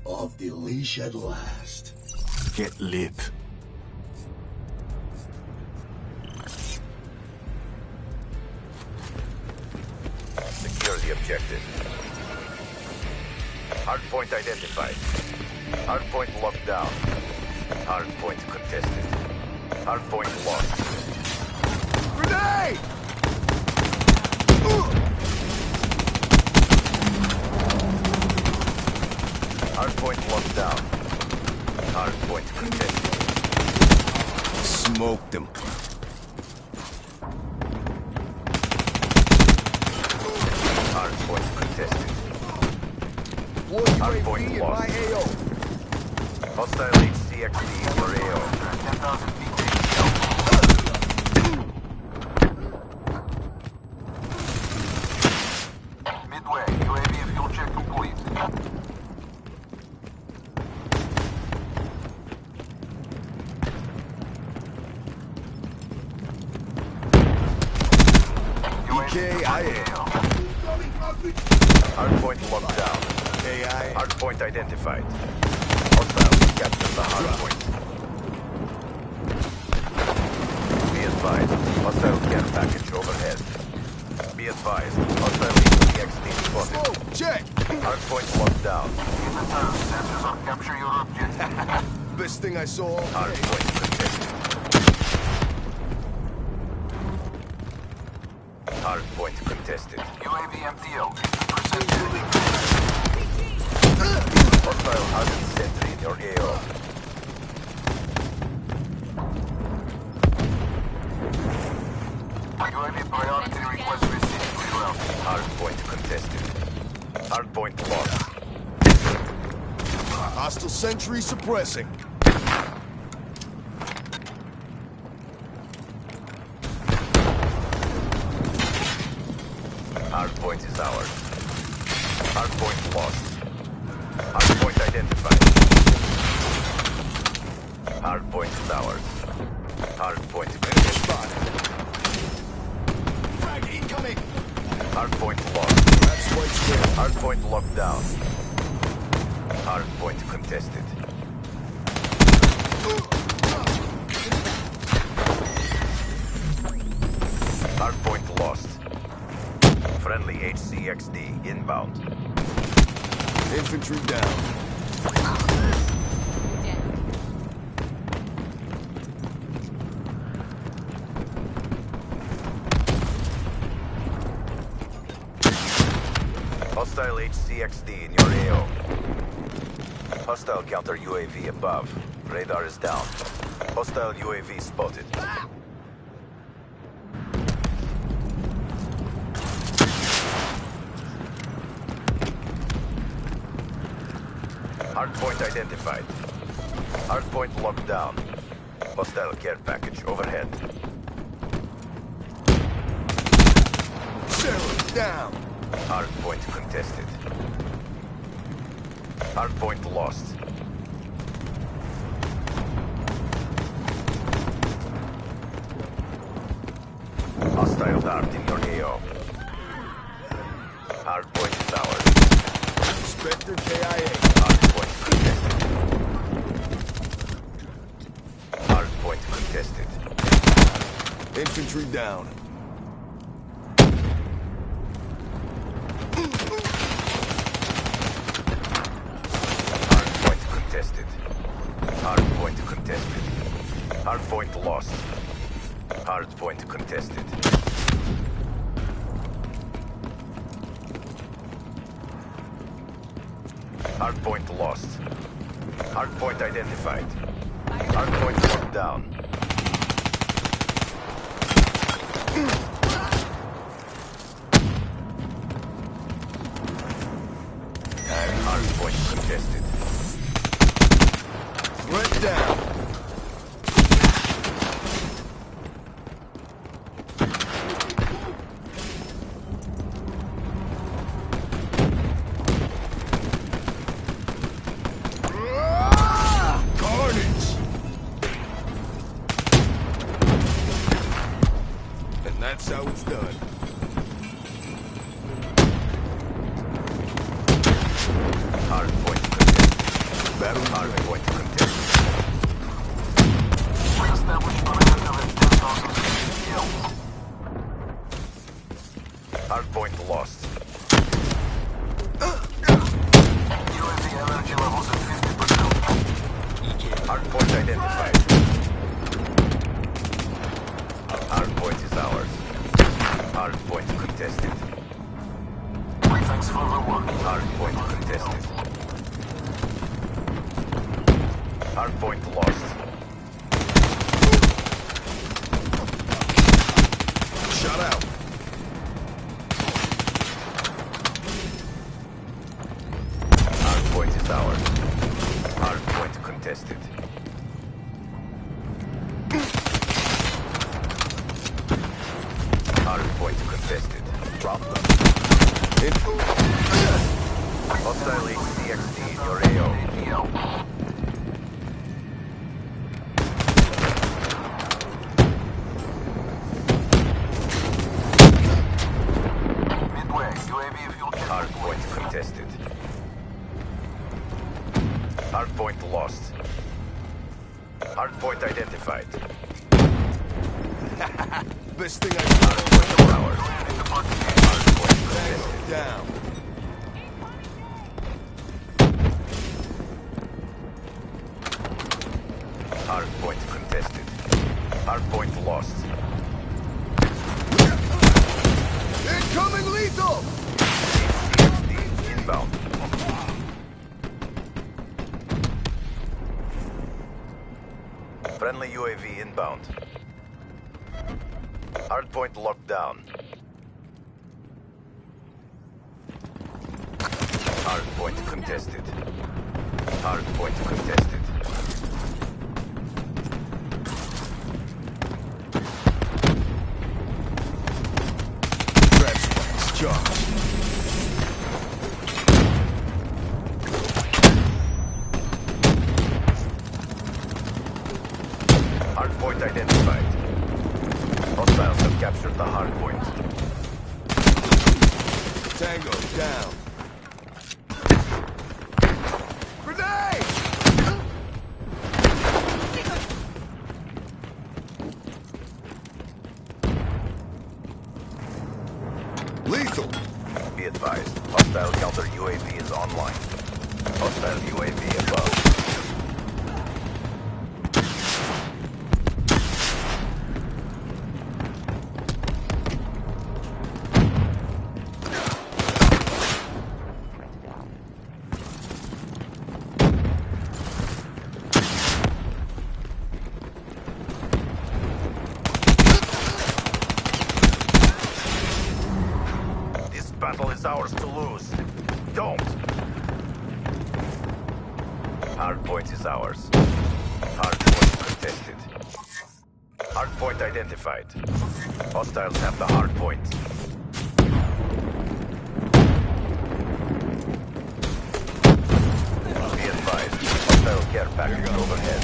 Off the leash at last. Get lit. Secure the objective. Hard point identified. Hard point locked down. Hard point contested. Hard point lost. Grenade! Hard point locked down. Hard point contested. Smoked them. Hard point contested. Hard point in lost. my AO. Hostile HCXD for AO. 10,000 feet. Midway, UAV fuel check complete. EKIA. Hard point locked down. KIA. Hard point identified. Hostiles capture the hard point. Be advised, hostile care package overhead. Be advised, hostile HCXD spotted. Oh, check. Hard point locked down. Sensors on capture your objective. Best thing I saw all Hard day. point contested. Hard point contested. UAV MTO, 50% Hostile hardened sentry in your AO. UAV priority request received. Very well. Hardpoint contested. Hardpoint lost. Hostile sentry suppressing. Hardpoint is ours. Hardpoint lost. Hardpoint identified. Hardpoint is ours. Hardpoint spotted. Frag incoming. Hardpoint lost. That's what's there. Hardpoint locked down. Hardpoint contested. Hardpoint lost. Friendly HCXD inbound. Infantry down. Hostile HCXD in your AO. Hostile counter UAV above. Radar is down. Hostile UAV spotted. Hardpoint identified. Hardpoint locked down. Hostile care package overhead. Sailor down. Hardpoint contested. Hardpoint lost. Hostile dart in your AO. Hardpoint is ours. Spectre KIA. Hardpoint contested. Hardpoint contested. Infantry down. Hardpoint contested. Hardpoint contested. Hardpoint lost. Hardpoint contested. Hardpoint lost. Hardpoint identified. Hardpoint locked down. Hardpoint contested. Threat down. Carnage. And that's how it's done. Hardpoint contested. Battle hardpoint contested. Re-establish perimeter at 10,000 feet. Yield. Hardpoint lost. UAV energy levels at 50%. Hardpoint identified. Hardpoint is ours. Hardpoint contested. Thanks for the work. Hardpoint contested. Hardpoint lost. Shut out. Hardpoint is ours. Hardpoint contested. Hardpoint contested. Drop them. Hostile HCXD in your AO. Midway, UAV fuel check. Hardpoint contested. Hardpoint lost. Hardpoint identified. Best thing I Hardpoint is ours. Hardpoint contested. down. Hardpoint contested. Hardpoint lost. Incoming lethal. HCXD inbound. Friendly UAV inbound. Hardpoint locked down. Hardpoint contested. Hardpoint contested. Grab spikes, charge. Hardpoint identified. Hostiles have captured the hardpoint. Tango, down. Grenade! Lethal! Be advised, hostile counter UAV is online. Hostile UAV above. This battle is ours to lose. Don't! Hardpoint is ours. Hardpoint contested. Hardpoint identified. Hostiles have the hardpoint. Be advised, hostile care package overhead.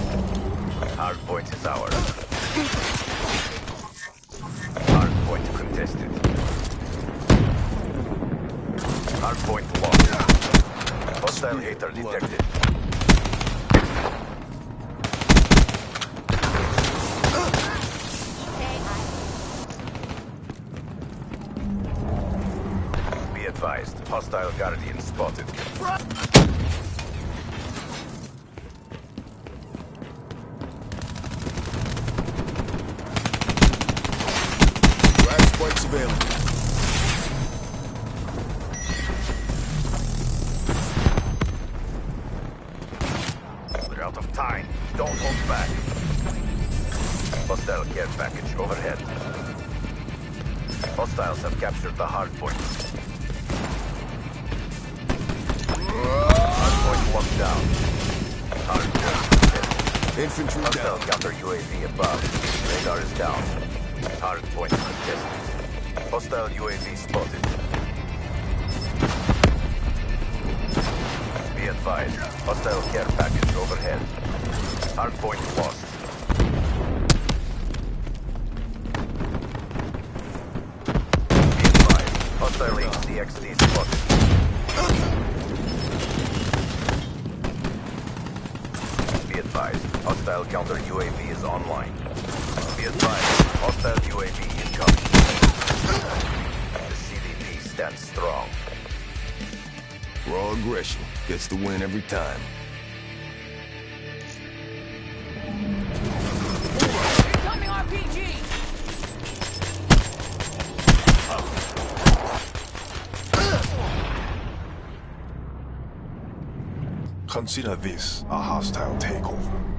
Hardpoint is ours. Hardpoint contested. Hardpoint locked. Hostile hater detected. Be advised, hostile guardian spotted. Grab spikes available. We're out of time. Don't hold back. Hostile care package overhead. Hostiles have captured the hardpoint. Hardpoint locked down. Hardpoint. Infantry Hostile down. counter UAV above. Radar is down. Hardpoint contested. Hostile UAV spotted. Be advised. Hostile care package overhead. Hardpoint lost. Be advised. Hostile HCXD spotted. Be advised. Hostile counter UAV is online. Be advised. Hostile UAV incoming. The CDP stands strong. Raw aggression gets the win every time. Incoming RPG! Consider this a hostile takeover.